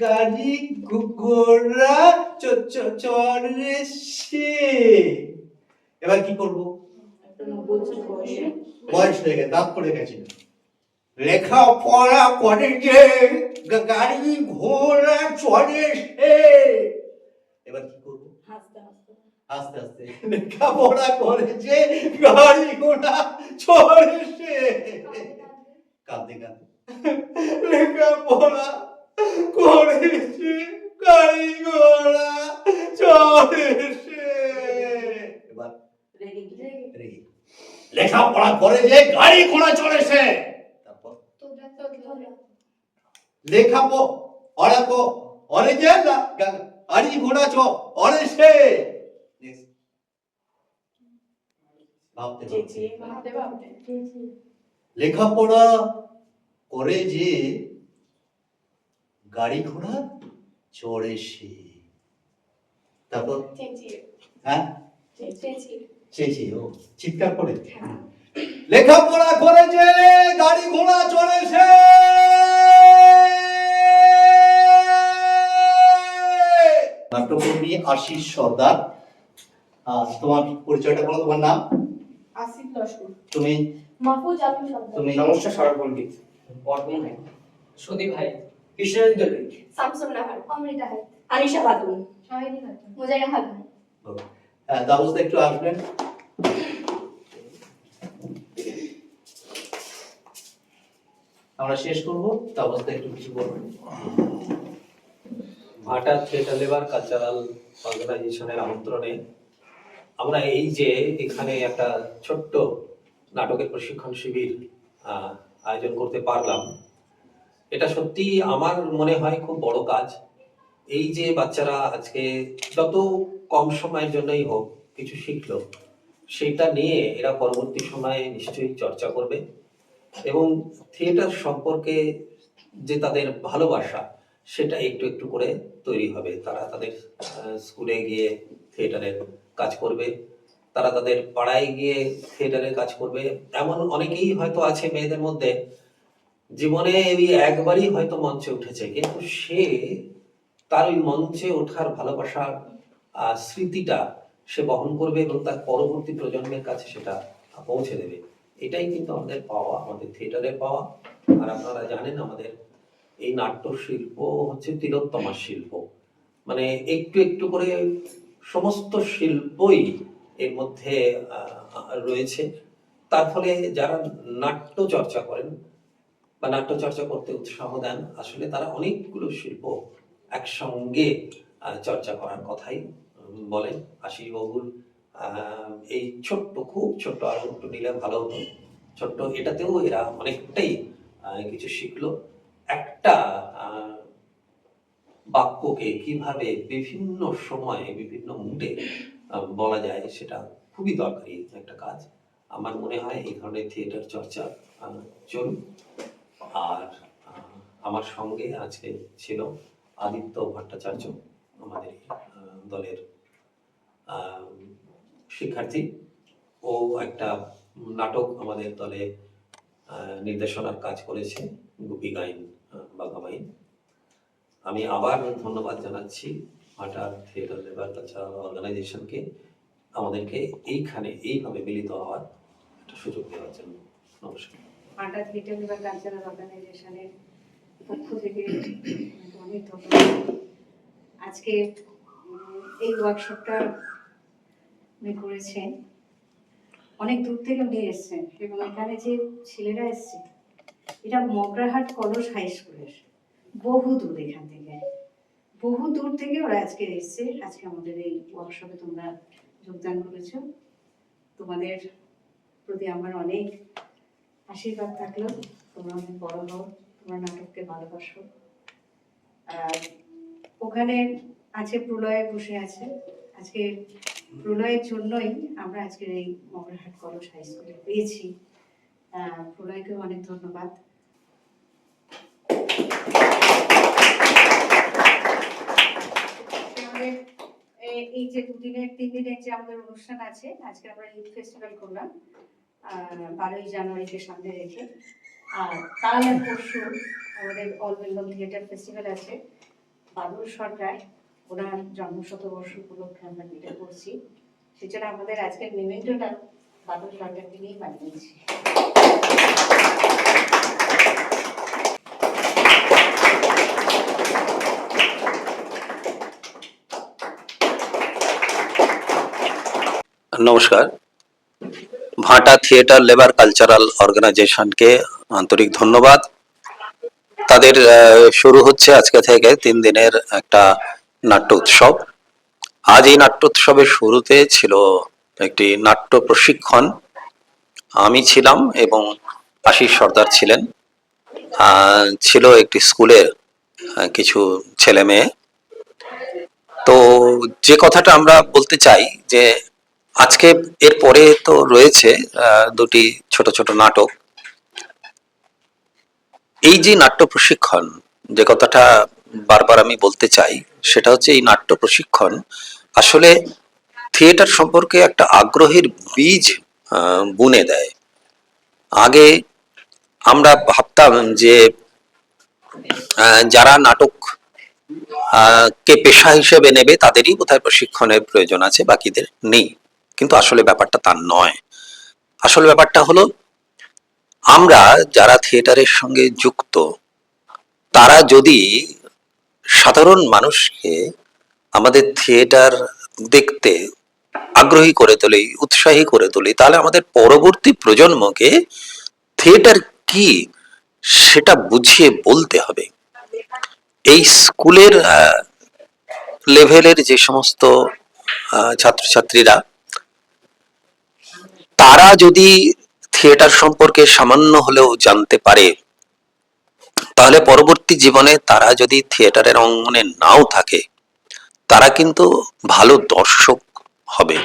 গাড়ি ঘোড়া চড়েছে। এবার কি করবো? বয়স হয়ে গেছে, দাঁত পড়ে গেছে। লেখাপড়া করেছে, গাড়ি ঘোড়া চড়েছে। এবার কি করবো? আস্তে আস্তে। লেখাপড়া করেছে, গাড়ি ঘোড়া চড়েছে। কাঁদতে কাঁদতে। লেখাপড়া করেছে, গাড়ি ঘোড়া চড়েছে। এবার রেগে। লেখাপড়া করেছে, গাড়ি ঘোড়া চড়েছে। তারপর লেখাপড়া করেছে, গাড়ি ঘোড়া চড়েছে। লেখাপড়া করে যে গাড়ি ঘোড়া চড়েছে। তারপর হ্যাঁ চেঁচিয়ে, ও চিৎকার করে। লেখাপড়া করেছে, গাড়ি ঘোড়া চড়েছে। নাট্যকর্মী আশিস সর্দার। তোমার পরিচয়টা বলো, তোমার নাম? আসিফ লস্কর। তুমি? মাহফুজ আলম সর্দার। তুমি? নমস্কার সরব পণ্ডিত। বর্ধমান ভাই, সুদীপ ভাই, কৃষ্ণচন্দ্র দলুই, শামসুন নাহার, অমৃতা হাই, আনিশা খাতুন, শাহিনী খাতুন, মুজাইরা খাতুন। দাবুস্তা একটু আসবেন। আমরা শেষ করবো, দাবুস্তা একটু কিছু বলবেন। ভাটা থিয়েটার লেবার কালচারাল অর্গানাইজেশনের আমন্ত্রণে আমরা এই যে এখানে একটা ছোট্ট নাটকের প্রশিক্ষণ শিবির আয়োজন করতে পারলাম, এটা সত্যি আমার মনে হয় খুব বড় কাজ। এই যে বাচ্চারা আজকে যত কম সময়ের জন্যই হোক কিছু শিখলো, সেটা নিয়ে এরা পরবর্তী সময়ে নিশ্চয়ই চর্চা করবে এবং থিয়েটার সম্পর্কে যে তাদের ভালোবাসা সেটা একটু একটু করে তৈরি হবে। তারা তাদের স্কুলে গিয়ে থিয়েটারের কাজ করবে, তারা তাদের পাড়ায় গিয়ে থিয়েটারের কাজ করবে। এমন অনেকেই হয়তো আছে মেয়েদের মধ্যে, জীবনে এই একবারই হয়তো মঞ্চে উঠেছে, কিন্তু সে তার ওই মঞ্চে ওঠার ভালোবাসার স্মৃতিটা সে বহন করবে এবং তার পরবর্তী প্রজন্মের কাছে সেটা পৌঁছে দেবে। এটাই কিন্তু আমাদের পাওয়া, আমাদের থিয়েটারের পাওয়া। আর আপনারা জানেন আমাদের এই নাট্য শিল্প হচ্ছে তিলোত্তমা শিল্প, মানে একটু একটু করে সমস্ত শিল্পই এর মধ্যে রয়েছে। তার ফলে যারা নাট্য চর্চা করেন বা নাট্য চর্চা করতে উৎসাহ দেন, আসলে তারা অনেকগুলো শিল্প একসঙ্গে চর্চা করার কথাই বলেন আশিস বাবুর এই ছোট্ট, খুব ছোট্ট, আরো একটু নিলে ভালো হতো, ছোট্ট এটাতেও এরা অনেকটাই কিছু শিখলো। একটা বাক্যকে কিভাবে বিভিন্ন সময়ে বিভিন্ন মুডে বলা যায়, সেটা খুবই দরকারি একটা কাজ। আমার মনে হয় এই ধরনের থিয়েটার চর্চা চলুক। আর আমার সঙ্গে আজকে ছিল আদিত্য ভট্টাচার্য, আমাদের দলের শিক্ষার্থী। ও একটা নাটক আমাদের দলে নির্দেশনার কাজ করেছে, গুপি গাইন বাঘাবাইন। আমি আবার ধন্যবাদ জানাচ্ছি ভাটার থিয়েটার লেবার কালচারাল অর্গানাইজেশনকে, আমাদেরকে এইখানে এইভাবে মিলিত হওয়ার একটা সুযোগ দেওয়ার জন্য। নমস্কার। ভাটা থিয়েটার লেবার কালচারাল অর্গানাইজেশনের পক্ষ থেকে অনেক ধন্যবাদ। আজকে এই ওয়ার্কশপটা উনি করেছেন, অনেক দূর থেকে উনি এসছেন, এবং এখানে যে ছেলেরা এসছে এটা মগরাহাট কলস হাই স্কুলের, বহু দূর, এখান থেকে বহু দূর থেকে ওরা আজকে এসছে। আজকে আমাদের এই ওয়ার্কশপে তোমরা যোগদান করেছো, তোমাদের প্রতি আমার অনেক আশীর্বাদ থাকলো। তোমরা অনেক বড় হও, তোমরা নাটককে ভালোবাসো। আর ওখানে আছে প্রলয় বসে আছে, আজকে প্রলয়ের জন্যই আমরা আজকের এই মগরাহাট কলস হাই স্কুলে পেয়েছি। প্রলয়কেও অনেক ধন্যবাদ। এই যে 3 দিনের যে আমাদের অনুষ্ঠান আছে, আজকে আমরা ইউথ ফেস্টিভ্যাল করলাম 12ই জানুয়ারিকে সামনে রেখে। আর কাল আর পরশু আমাদের অল বেঙ্গল থিয়েটার ফেস্টিভ্যাল আছে। বাদল সরকার, ওনার জন্মশতবর্ষ উপলক্ষে আমরা এটা করছি, সেজন্য আমাদের আজকের মেমেন্টোটা বাদল সরকারকে নিয়েই বানিয়েছি। নমস্কার। ভাটা থিয়েটার লেবার কালচারাল অর্গানাইজেশনকে আন্তরিক ধন্যবাদ। তাদের শুরু হচ্ছে আজকে থেকে 3 দিনের একটা নাট্য উৎসব। আজ এই নাট্য উৎসবের শুরুতে ছিল একটি নাট্য প্রশিক্ষণ। আমি ছিলাম এবং আশিস সর্দার ছিলেন। ছিল একটি স্কুলের কিছু ছেলে মেয়ে। তো যে কথাটা আমরা বলতে চাই যে আজকে এরপরে তো রয়েছে 2টি ছোট ছোট নাটক। এই যে নাট্য প্রশিক্ষণ, যে কথাটা বারবার আমি বলতে চাই, সেটা হচ্ছে এই নাট্য প্রশিক্ষণ আসলে থিয়েটার সম্পর্কে একটা আগ্রহের বীজ বুনে দেয়। আগে আমরা ভাবতাম যে যারা নাটক কে পেশা হিসেবে নেবে তাদেরই বোধহয় প্রশিক্ষণের প্রয়োজন আছে, বাকিদের নেই। কিন্তু আসলে ব্যাপারটা তা নয়। আসলে ব্যাপারটা হলো আমরা যারা থিয়েটারের সঙ্গে যুক্ত, তারা যদি সাধারণ মানুষকে আমাদের থিয়েটার দেখতে আগ্রহী করে তোলে, উৎসাহী করে তোলে, তাহলে আমাদের পরবর্তী প্রজন্মকে থিয়েটার কি সেটা বুঝিয়ে বলতে হবে। এই স্কুলের লেভেলের যে সমস্ত ছাত্রছাত্রীরা, তারা যদি থিয়েটার সম্পর্কে সামান্য হলেও জানতে পারে, তাহলে পরবর্তী জীবনে তারা যদি থিয়েটারের অঙ্গনে নাও থাকে, তারা কিন্তু ভালো দর্শক হবে।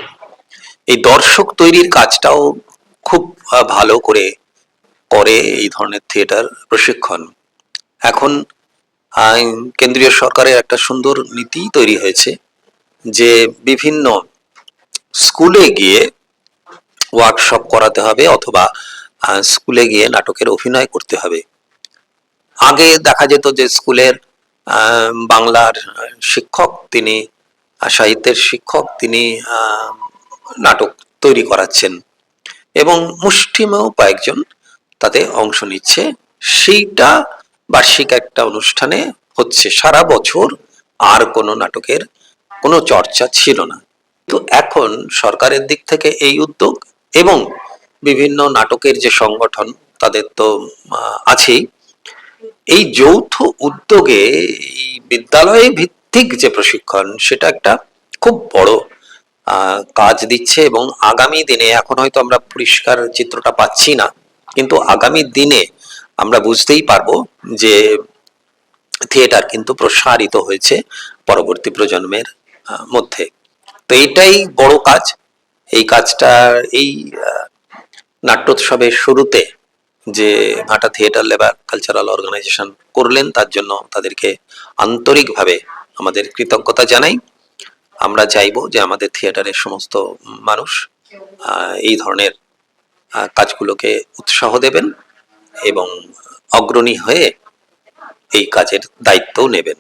এই দর্শক তৈরির কাজটাও খুব ভালো করে এই ধরনের থিয়েটার প্রশিক্ষণ। এখন কেন্দ্রীয় সরকারের একটা সুন্দর নীতি তৈরি হয়েছে যে বিভিন্ন স্কুলে গিয়ে ওয়ার্কশপ করাতে হবে, অথবা স্কুলে গিয়ে নাটকের অভিনয় করতে হবে। আগে দেখা যেত যে স্কুলের বাংলার শিক্ষক, তিনি সাহিত্যের শিক্ষক, তিনি নাটক তৈরি করাচ্ছেন এবং মুষ্টিমেয় কয়েকজন তাতে অংশ নিচ্ছে। সেইটা বার্ষিক একটা অনুষ্ঠানে হচ্ছে, সারা বছর আর কোনো নাটকের কোনো চর্চা ছিল না। তো এখন সরকারের দিক থেকে এই উদ্যোগ, এবং বিভিন্ন নাটকের যে সংগঠন তাদের তো আছেই, এই যৌথ উদ্যোগে এই বিদ্যালয়ে ভিত্তিক যে প্রশিক্ষণ, সেটা একটা খুব বড় কাজ দিচ্ছে, এবং আগামী দিনে এখন হয়তো আমরা পরিষ্কার চিত্রটা পাচ্ছি না, কিন্তু আগামী দিনে আমরা বুঝতেই পারবো যে থিয়েটার কিন্তু প্রসারিত হয়েছে পরবর্তী প্রজন্মের মধ্যে। তো এইটাই বড় কাজ। এই কাজটা এই নাট্যোৎসবের শুরুতে যে ভাটা থিয়েটার লেবার কালচারাল অর্গানাইজেশন করলেন, তার জন্য তাদেরকে আন্তরিকভাবে আমাদের কৃতজ্ঞতা জানাই। আমরা চাইবো যে আমাদের থিয়েটারের সমস্ত মানুষ এই ধরনের কাজগুলোকে উৎসাহ দেবেন এবং অগ্রণী হয়ে এই কাজের দায়িত্বও নেবেন।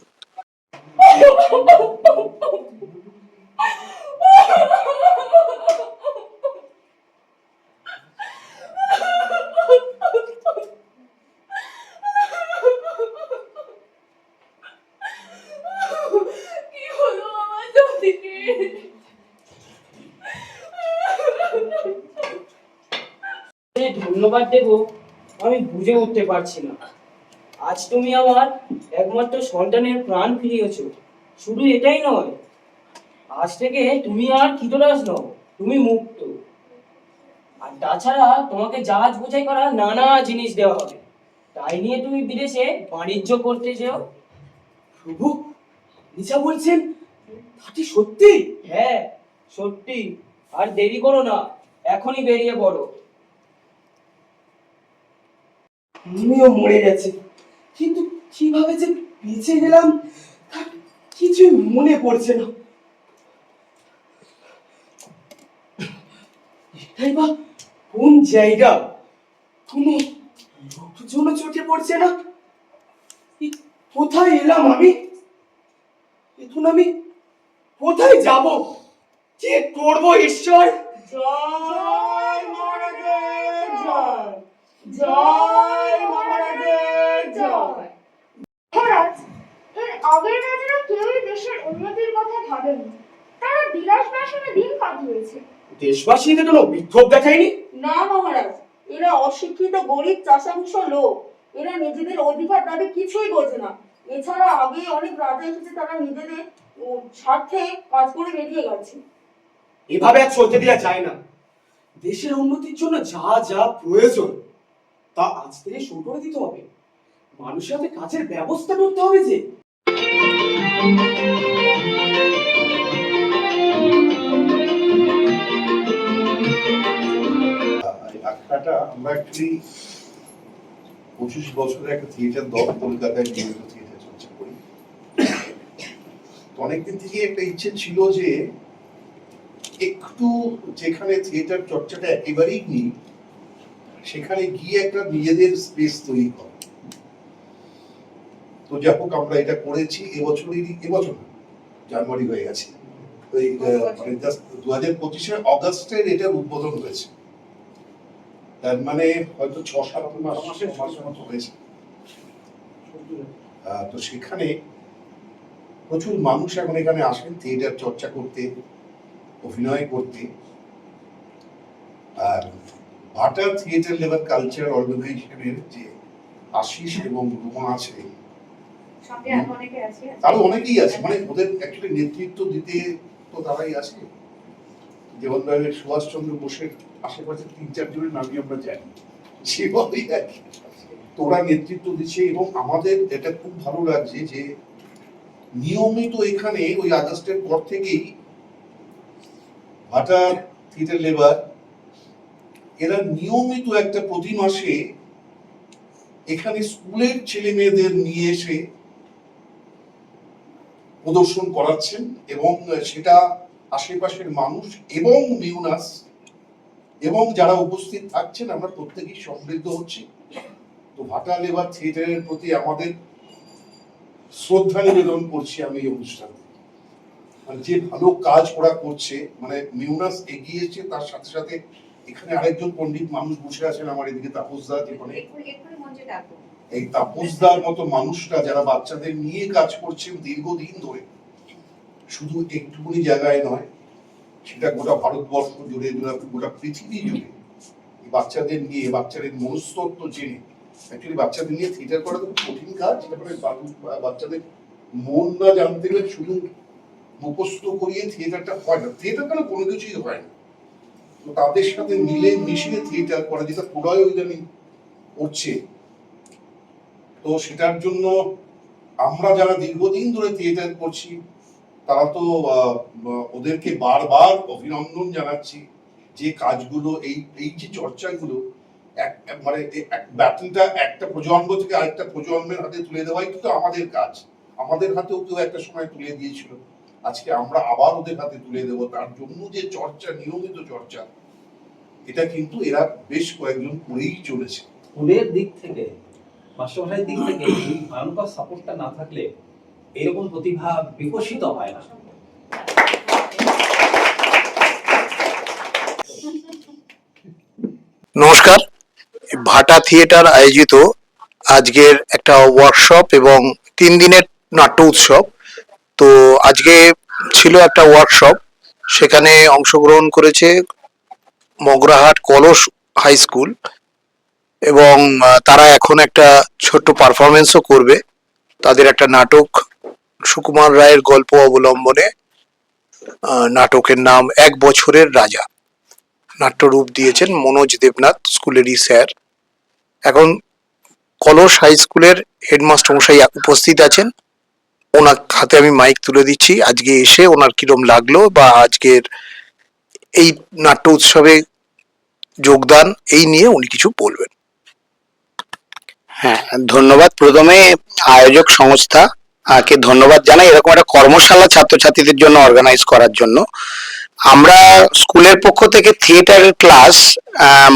কি হলো আমার জ্যোতিকে? ধন্যবাদ দেবো আমি বুঝে উঠতে পারছি না। আজ তুমি আমার একমাত্র সন্তানের প্রাণ ফিরিয়েছো। শুধু এটাই নয়, আজ থেকে তুমি আর কীটদাস নও, তুমি মুক্ত। আর তাছাড়া তোমাকে জাহাজ বোঝাই করা নানা জিনিস দেওয়া হবে, তাই নিয়ে তুমি বিদেশে বাণিজ্য করতে যেও। প্রভু, নিশা বলছেন কি সত্যি? হ্যাঁ সত্যি। আর দেরি করো না, এখনই বেরিয়ে পড়ো। তুমিও মরে গেছে, কিন্তু কিভাবে যে বেঁচে গেলাম তা কিছুই মনে পড়ছে না। এটাই বা কোন জায়গা? কোনো লোকজন চোখে পড়ছে না। কোথায় এলাম আমি? এখন আমি কোথায় যাব? কি করব ঈশ্বর? জয় মহারাজের জয়, জয় মহারাজের জয়। মহারাজ, এর আগের রাজারা কেউই দেশের উন্নতির কথা ভাবেনি। তারা বিলাস বাসনে দিন কাটিয়েছে। দেশবাসীদের কোনো বিক্ষোভ দেখায়নি? না মহারাজ, এরা অশিক্ষিত গরিব চাষাভূষ লোক। এরা নিজেদের অধিকার দাবি কিছুই বোঝে না। এছাড়া আগে অনেক রাজা এসেছে, তারা নিজেদের স্বার্থে কাজ করে বেরিয়ে গেছে। এভাবে আর চলতে দেওয়া যায় না। দেশের উন্নতির জন্য যা যা প্রয়োজন তা আজ থেকে শুরু করে দিতে হবে। মানুষের হাতে কাজের ব্যবস্থা করতে হবে। যে আখড়াটা আমরা অ্যাকচুয়ালি 25 বছরের একটা থিয়েটার দল কলকাতায় নিয়মিত থিয়েটার চর্চা করি। তো অনেকদিন থেকে একটা ইচ্ছে ছিল যে একটু যেখানে থিয়েটার চর্চাটা একেবারেই নেই সেখানে গিয়ে একটা নিজেদের স্পেস তৈরি করা। তো যাই হোক আমরা এটা করেছি। এবছর জানুয়ারি হয়ে গেছে, ওই মানে জাস্ট 2025 অগাস্টের এটার উদ্বোধন হয়েছে। তার মানে হয়তো 6-7 মাসের মতো হয়েছে। তো সেখানে প্রচুর মানুষ এখন এখানে আসেন থিয়েটার চর্চা করতে, অভিনয় করতে। আর ভাটা থিয়েটার লেবার কালচার অর্গানাইজেশনের যে আশিস এবং রুমা আছে, আরো অনেকেই আছে, মানে ওদের অ্যাকচুয়ালি নেতৃত্ব দিতে তো তারাই আছে। যেমন সুভাষচন্দ্র বোসের আশেপাশে 3-4 জনের নামই আমরা জানি, সেভাবেই আর কি তোরা নেতৃত্ব দিচ্ছে। এবং আমাদের এটা খুব ভালো লাগছে যে নিয়মিত এখানে ওই আগস্টের পর থেকেই ভাটা থিয়েটার লেবার এরা নিয়মিত একটা প্রতি মাসে এখানে স্কুলের ছেলে মেয়েদের নিয়ে এসে প্রদর্শন করাচ্ছেন, এবং সেটা আশেপাশের মানুষ এবং মিউনাস এবং যারা উপস্থিত থাকছেন আমরা প্রত্যেকেই সমৃদ্ধ হচ্ছি। তো ভাটা লেবার থিয়েটারের প্রতি আমাদের শ্রদ্ধা নিবেদন করছি আমি এই অনুষ্ঠান। মানে যে ভালো কাজ ওরা করছে, মানে মিউনাস এগিয়েছে, তার সাথে সাথে এখানে আরেকজন পণ্ডিত মানুষ বসে আছেন আমার এদিকে, তাপসদা, জীবনে এই তাপসদার মতো মানুষরা যারা বাচ্চাদের নিয়ে কাজ করছেন দীর্ঘদিন ধরে, শুধু একটুকুনি জায়গায় নয়, সেটা গোটা ভারতবর্ষ জুড়ে, গোটা পৃথিবী জুড়ে বাচ্চাদের নিয়ে, বাচ্চাদের মনস্তত্ত্ব জেনে। অ্যাকচুয়ালি বাচ্চাদের নিয়ে থিয়েটার করা খুব কঠিন কাজ। বাচ্চাদের মন না জানতে গেলে শুধু মুখস্থ করিয়ে থিয়েটারটা হয় না, থিয়েটার কেন কোনো কিছুই হয় না। তো তাদের সাথে মিলে মিশিয়ে থিয়েটার করা, যেটা প্রলয় ইদানিং করছে। তো সেটার জন্য আমরা যারা দীর্ঘদিন ধরে থিয়েটার করছি তারা তো ওদেরকে বারবার অভিনন্দন জানাচ্ছি যে কাজগুলো, এই যে চর্চাগুলো, মানে ব্যাটনটা একটা প্রজন্ম থেকে আরেকটা প্রজন্মের হাতে তুলে দেওয়াই তো আমাদের কাজ। আমাদের হাতেও কেউ একটা সময় তুলে দিয়েছিল, আজকে আমরা আবার ওদের হাতে তুলে দেবো। তার জন্য যে চর্চা, নিয়মিত চর্চা, এটা কিন্তু এরা বেশ কয়েকজন করেই চলেছে। স্কুলের দিক থেকে, মাস্টারমশাইয়ের দিক থেকে এই ভয়ঙ্কর সাপোর্টটা না থাকলে এরকম প্রতিভা বিকশিত হয় না। নমস্কার, ভাটা থিয়েটার আয়োজিত আজকের একটা ওয়ার্কশপ এবং 3 দিনের নাট্য উৎসব। তো আজকে ছিল একটা ওয়ার্কশপ, সেখানে অংশগ্রহণ করেছে মগরাহাট কলস হাই স্কুল এবং তারা এখন একটা ছোট্ট পারফরমেন্সও করবে। তাদের একটা নাটক, সুকুমার রায়ের গল্প অবলম্বনে, নাটকের নাম 1 বছরের রাজা। নাট্যরূপ দিয়েছেন মনোজ দেবনাথ, স্কুলেরই স্যার। এখন কলস হাই স্কুলের হেডমাস্টার মশাই উপস্থিত আছেন, ওনার হাতে আমি মাইক তুলে দিচ্ছি। আজকে এসে ওনার কিরম লাগলো বা আজকের এই নাট্য উৎসবে যোগদান, এই নিয়ে উনি কিছু বলবেন। হ্যাঁ, ধন্যবাদ। প্রথমে আয়োজক সংস্থা কে ধন্যবাদ জানাই এরকম একটা কর্মশালা ছাত্রছাত্রীদের জন্য অর্গানাইজ করার জন্য। আমরা স্কুলের পক্ষ থেকে থিয়েটারের ক্লাস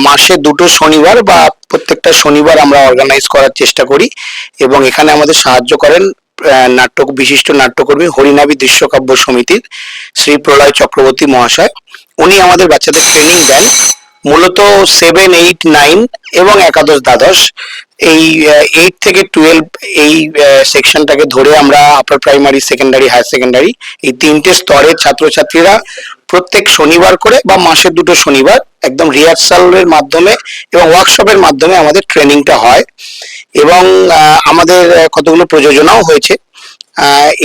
মাসে 2টো শনিবার বা প্রত্যেকটা শনিবার আমরা অর্গানাইজ করার চেষ্টা করি এবং এখানে আমাদের সাহায্য করেন বিশিষ্ট নাট্যকর্মী হরিনাভি দৃশ্যকাব্য সমিতির শ্রী প্রলয় চক্রবর্তী মহাশয়। উনি আমাদের বাচ্চাদের ট্রেনিং দেন মূলত 7, 8, 9 এবং একাদশ দ্বাদশ, এই 8 থেকে 12 এই সেকশনটাকে ধরে আমরা upper primary, secondary, higher secondary এই 3টে স্তরের ছাত্রছাত্রীরা প্রত্যেক শনিবার করে বা মাসে 2টো শনিবার একদম রিহার্সালের মাধ্যমে এবং ওয়ার্কশপের মাধ্যমে আমাদের ট্রেনিংটা হয় এবং আমাদের কতগুলো প্রযোজনাও হয়েছে।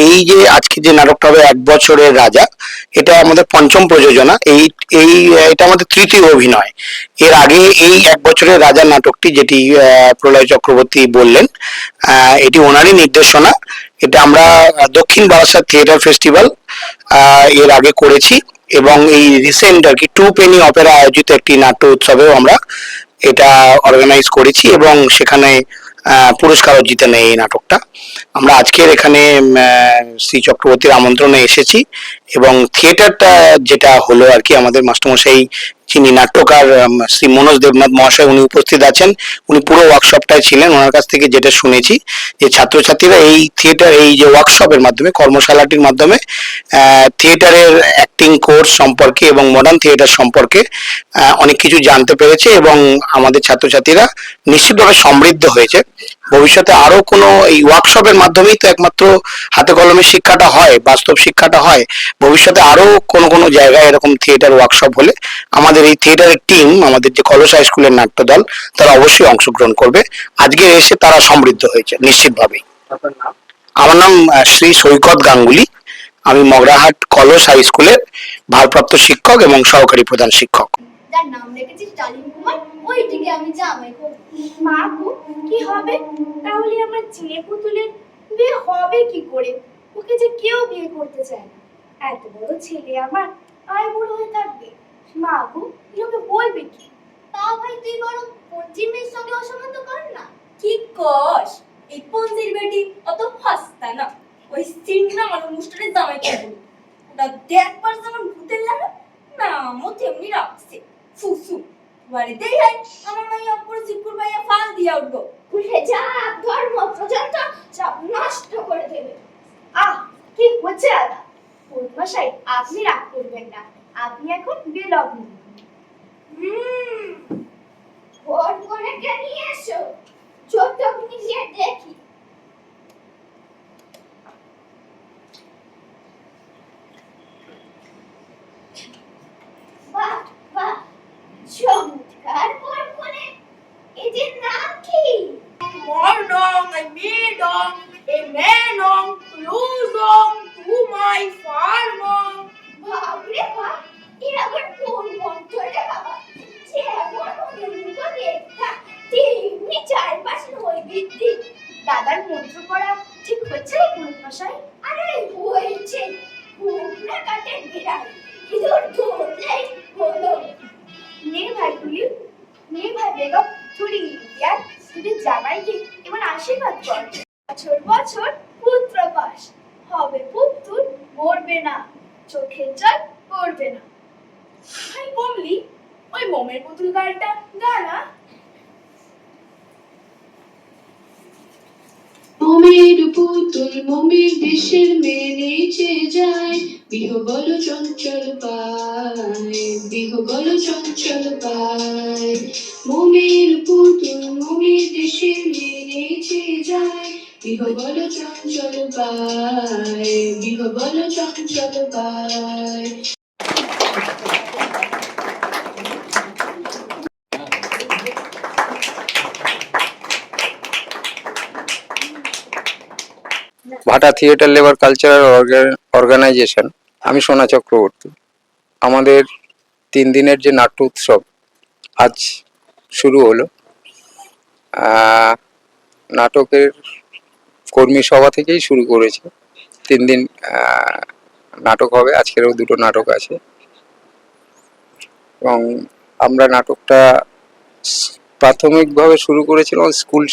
এই যে আজকে যে নাটকটা হবে 1 বছরের রাজা, এটা আমাদের 5ম প্রযোজনা। এটা আমাদের 3য় অভিনয়। এর আগে এই 1 বছরের রাজা নাটকটি, যেটি প্রলয় চক্রবর্তী বললেন, এটি ওনারই নির্দেশনা। এটা আমরা দক্ষিণ বারাসাত থিয়েটার ফেস্টিভ্যাল এর আগে করেছি এবং এই রিসেন্ট আর কি 2 পেনি অপেরা আয়োজিত একটি নাট্য উৎসবেও আমরা এটা অর্গানাইজ করেছি এবং সেখানে পুরস্কারও জিতে নেয় এই নাটকটা। আমরা আজকের এখানে শ্রী চক্রবর্তীর আমন্ত্রণে এসেছি এবং থিয়েটারটা যেটা হলো আর কি, আমাদের মাস্টারমশাই যিনি নাট্যকার শ্রী মনোজ দেবনাথ মহাশয়, উনি উপস্থিত আছেন। উনি পুরো ওয়ার্কশপটায় ছিলেন। ওনার কাছ থেকে যেটা শুনেছি যে ছাত্রছাত্রীরা এই থিয়েটার, এই যে ওয়ার্কশপের মাধ্যমে, কর্মশালাটির মাধ্যমে থিয়েটারের অ্যাক্টিং কোর্স সম্পর্কে এবং মডার্ন থিয়েটার সম্পর্কে অনেক কিছু জানতে পেরেছে এবং আমাদের ছাত্রছাত্রীরা নিশ্চিতভাবে সমৃদ্ধ হয়েছে। ভবিষ্যতে আরো কোনো, এই ওয়ার্কশপের মাধ্যমেই তো একমাত্র হাতে কলমে শিক্ষাটা হয়, বাস্তব শিক্ষাটা হয়। ভবিষ্যতে আরো কোনো জায়গায় এরকম থিয়েটার ওয়ার্কশপ হলে আমাদের এই থিয়েটারের টিম, আমাদের যে কলস হাই স্কুলের নাট্য দল, তারা অবশ্যই অংশগ্রহণ করবে। আজকে এসে তারা সমৃদ্ধ হয়েছে নিশ্চিতভাবেই। আমার নাম শ্রী সৈকত গাঙ্গুলি। আমি মগরাহাট কলস হাই স্কুলের ভারপ্রাপ্ত শিক্ষক এবং সহকারী প্রধান শিক্ষক। যার নাম রেখেছিস ডালিম কুমার, ওইটিকে আমি জামাই করব। মা গো, কি হবে তাহলে? আমার চিনে পুতুলের বিয়ে হবে কি করে? ওকে যে কেউ বিয়ে করতে চায় না। এত বড় ছেলে আমার আর বড় হয়ে থাকবে। মা গো, ওকে বলবে কি? তা ভাই তুই বরং পঞ্জির মেয়ের সঙ্গে অসম্বন্ধ কর না। কি কস? এই পঞ্জির বেটি অত ফাস্তা না। ওই সিংনা মানুষটারে জামাই করবো। ওটা দেখবার যেমন ভূতের লাগে, নামও তেমনি রাখছে, ফুসু। বাড়িতেই হয় আমার মাইয়া পুরো চিকুর ভাইয়া ফাল দিয়া উঠবো। উঠে যা, ধর্ম পর্যন্ত সব নষ্ট করে দেবে। আহ, কি হচ্ছে দাদা? মশাই, আপনি রাগ করবেন না, আপনি এখন বেলগ্ন। ভোর করে নিয়ে এসো, ছোট নিয়ে দেখি। বাহ বাহ, চমৎকার বরকনে। এদের নাম কি? Mornong, I made a man on close on to my farm. Begum থুড়ি ইন্ডিয়ার তুই জামাইকে এবার আশীর্বাদ কর। বছর বছর পুত্র পাস হবে, পুত্তুর মরবে না, চোখের জল পড়বে না। ভাই কমলি, ওই মোমের পুতুল গানটা গা না। মোমের পুতুল মোমের দেশের মেয়ে নেচে যায়, বিহ বলো চঞ্চল পায়, বিহ বলো চঞ্চল পায়। মোমের পুতুল মোমের দেশের মেয়ে নেচে যায়, বিহ বলো চঞ্চল পায়, বিহ বলো চঞ্চল পায়। ভাটা থিয়েটার লেবার কালচারাল অর্গানাইজেশন, আমি সোনা চক্রবর্তী। আমাদের 3 দিনের যে নাট্য উৎসব আজ শুরু হলো। নাটকের কর্মী সভা থেকেই শুরু করেছে। 3 দিন নাটক হবে, আজকেরও 2টো নাটক আছে। এবং আমরা নাটকটা প্রাথমিকভাবে শুরু করেছিলাম স্কুল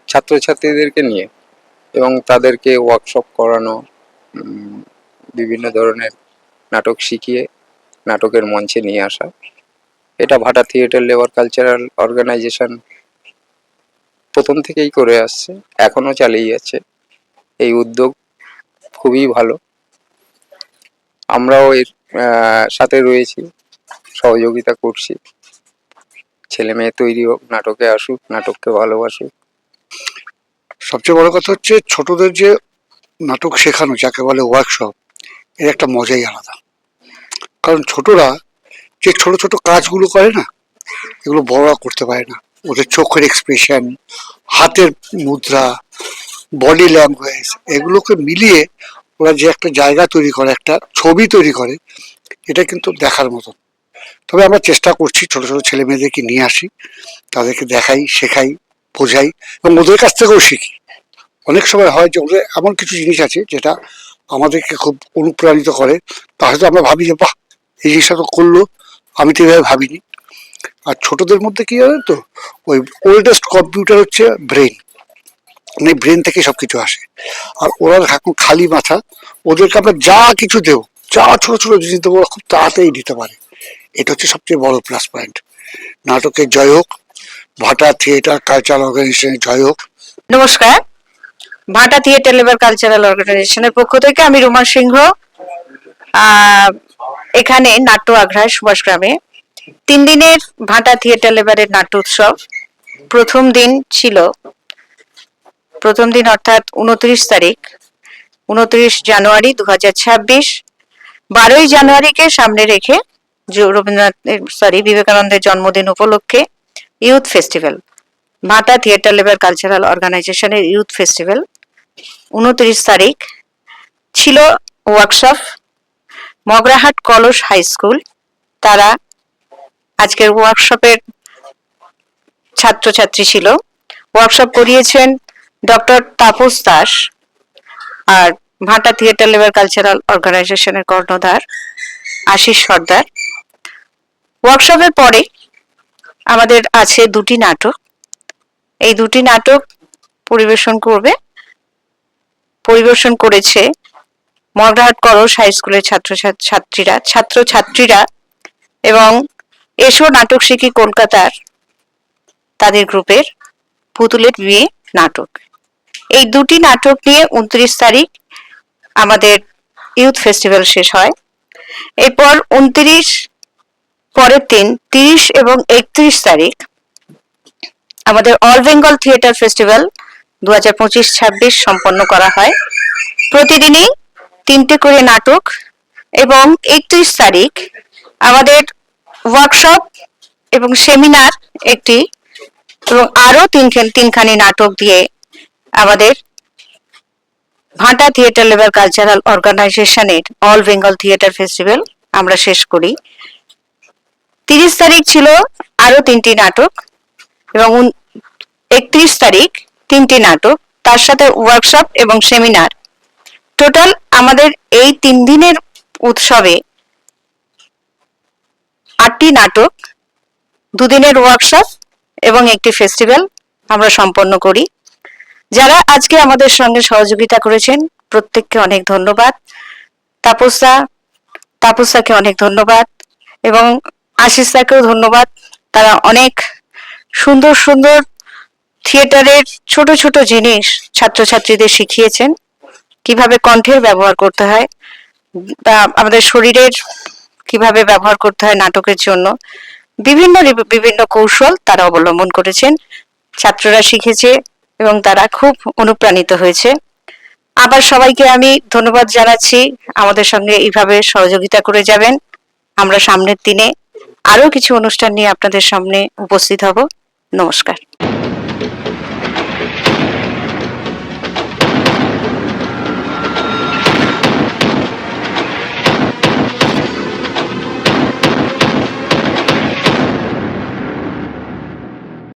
ছাত্রছাত্রীদেরকে নিয়ে, এবং তাদেরকে ওয়ার্কশপ করানো, বিভিন্ন ধরনের নাটক শিখিয়ে নাটকের মঞ্চে নিয়ে আসা। এটা ভাটা থিয়েটার লেবার কালচারাল অর্গানাইজেশন প্রথম থেকেই করে আসছে, এখনো চালিয়ে যাচ্ছে। এই উদ্যোগ খুবই ভালো, আমরাও এর সাথে রয়েছি, সহযোগিতা করছি। ছেলে মেয়ে তৈরি হোক, নাটকে আসুক, নাটককে ভালোবাসুক। সবচেয়ে বড় কথা হচ্ছে ছোটদের যে নাটক শেখানো, যাকে বলে ওয়ার্কশপ, এর একটা মজাই আলাদা। কারণ ছোটরা যে ছোট ছোট কাজগুলো করে না, এগুলো বড়রা করতে পারে না। ওদের চোখের এক্সপ্রেশন, হাতের মুদ্রা, বডি ল্যাঙ্গুয়েজ, এগুলোকে মিলিয়ে ওরা যে একটা জায়গা তৈরি করে, একটা ছবি তৈরি করে, এটা কিন্তু দেখার মতন। তবে আমরা চেষ্টা করছি ছোট ছোট ছেলে মেয়েদেরকে নিয়ে আসি, তাদেরকে দেখাই, শেখাই, বোঝাই, এবং ওদের কাছ থেকেও শিখি। অনেক সময় হয় যে ওদের এমন কিছু জিনিস আছে যেটা আমাদেরকে খুব অনুপ্রাণিত করে, তা হয়তো আমরা ভাবি যে বাহ, এই জিনিসটা তো করলো, আমি তো এভাবে ভাবিনি। আর ছোটদের মধ্যে কি জানেন তো, ওই ওল্ডেস্ট কম্পিউটার হচ্ছে ব্রেন, মানে ব্রেন থেকে সবকিছু আসে। আর ওরা এখন খালি মাথা, ওদেরকে আমরা যা কিছু দেবো, যা ছোট ছোট জিনিস দেবো, ওরা খুব তাড়াতাড়ি দিতে পারে। এটা হচ্ছে সবচেয়ে বড় প্লাস পয়েন্ট। নাটকের জয় হোক, ভাটা থিয়েটার কালচারাল অর্গানাইজেশনের জয় হোক। নমস্কার, ভাটা থিয়েটার লেবার কালচারাল অর্গানাইজেশনের পক্ষ থেকে আমি রুমা সিংহ। এখানে নাট্য আগ্রায় সুভাষ গ্রামে 3 দিনের ভাটা থিয়েটার লেবারের নাট্য উৎসব। প্রথম দিন অর্থাৎ 29 জানুয়ারি 2026। 12ই জানুয়ারিকে সামনে রেখে বিবেকানন্দের জন্মদিন উপলক্ষে ইউথ ফেস্টিভ্যাল, ভাটা থিয়েটার লেবার কালচারাল অর্গানাইজেশনের ইউথ ফেস্টিভ্যাল। 29 তারিখ ছিল ওয়ার্কশপ, মগরাহাট কলস হাই স্কুল। তারা আজকের ওয়ার্কশপের ছাত্রছাত্রী ছিল। ওয়ার্কশপ করিয়েছেন ডক্টর তাপস দাস আর ভাটা থিয়েটার লেবার কালচারাল অর্গানাইজেশনের কর্ণধার আশিস সর্দার। ওয়ার্কশপের পরে আমাদের আছে 2টি নাটক। এই 2টি নাটক পরিবেশন করেছে মগরাহাট কলস হাই স্কুলের ছাত্রছাত্রীরা এবং এসো নাটক শিখি কলকাতার তাদের গ্রুপের পুতুলের বিয়ে নাটক। এই 2টি নাটক নিয়ে 29 তারিখ আমাদের ইউথ ফেস্টিভ্যাল শেষ হয়। এরপর 29 পরের দিন 30 এবং 31 তারিখ আমাদের অল বেঙ্গল থিয়েটার ফেস্টিভ্যাল 2025-26 সম্পন্ন করা হয়। প্রতিদিনই 3টে করে নাটক, এবং 31 তারিখ আমাদের ওয়ার্কশপ এবং সেমিনার একটি, এবং আরো 3খানি নাটক দিয়ে আমাদের ভাটা থিয়েটার লেবার কালচারাল অর্গানাইজেশনের অল বেঙ্গল থিয়েটার ফেস্টিভ্যাল আমরা শেষ করি। 30 তারিখ ছিল আরো 3টি নাটক, এবং 31 তারিখ 3টি নাটক, তার সাথে ওয়ার্কশপ এবং সেমিনার। টোটাল আমাদের এই 3 দিনের উৎসবে 8টি নাটক দুদিনের ওয়ার্কশপ এবং একটি ফেস্টিভ্যাল আমরা সম্পন্ন করি। যারা আজকে আমাদের সঙ্গে সহযোগিতা করেছেন প্রত্যেককে অনেক ধন্যবাদ। তাপসদাকে অনেক ধন্যবাদ এবং আশিস দাকেও ধন্যবাদ। তারা অনেক সুন্দর সুন্দর থিয়েটারের ছোট ছোট জিনিস ছাত্রছাত্রীদের শিখিয়েছেন, কিভাবে কণ্ঠের ব্যবহার করতে হয় বা আমাদের শরীরের কিভাবে ব্যবহার করতে হয় নাটকের জন্য। বিভিন্ন বিভিন্ন কৌশল তারা অবলম্বন করেছেন, ছাত্ররা শিখেছে এবং তারা খুব অনুপ্রাণিত হয়েছে। আবার সবাইকে আমি ধন্যবাদ জানাচ্ছি, আমাদের সঙ্গে এইভাবে সহযোগিতা করে যাবেন। আমরা সামনের দিনে আরো কিছু অনুষ্ঠান নিয়ে আপনাদের সামনে উপস্থিত হব। নমস্কার।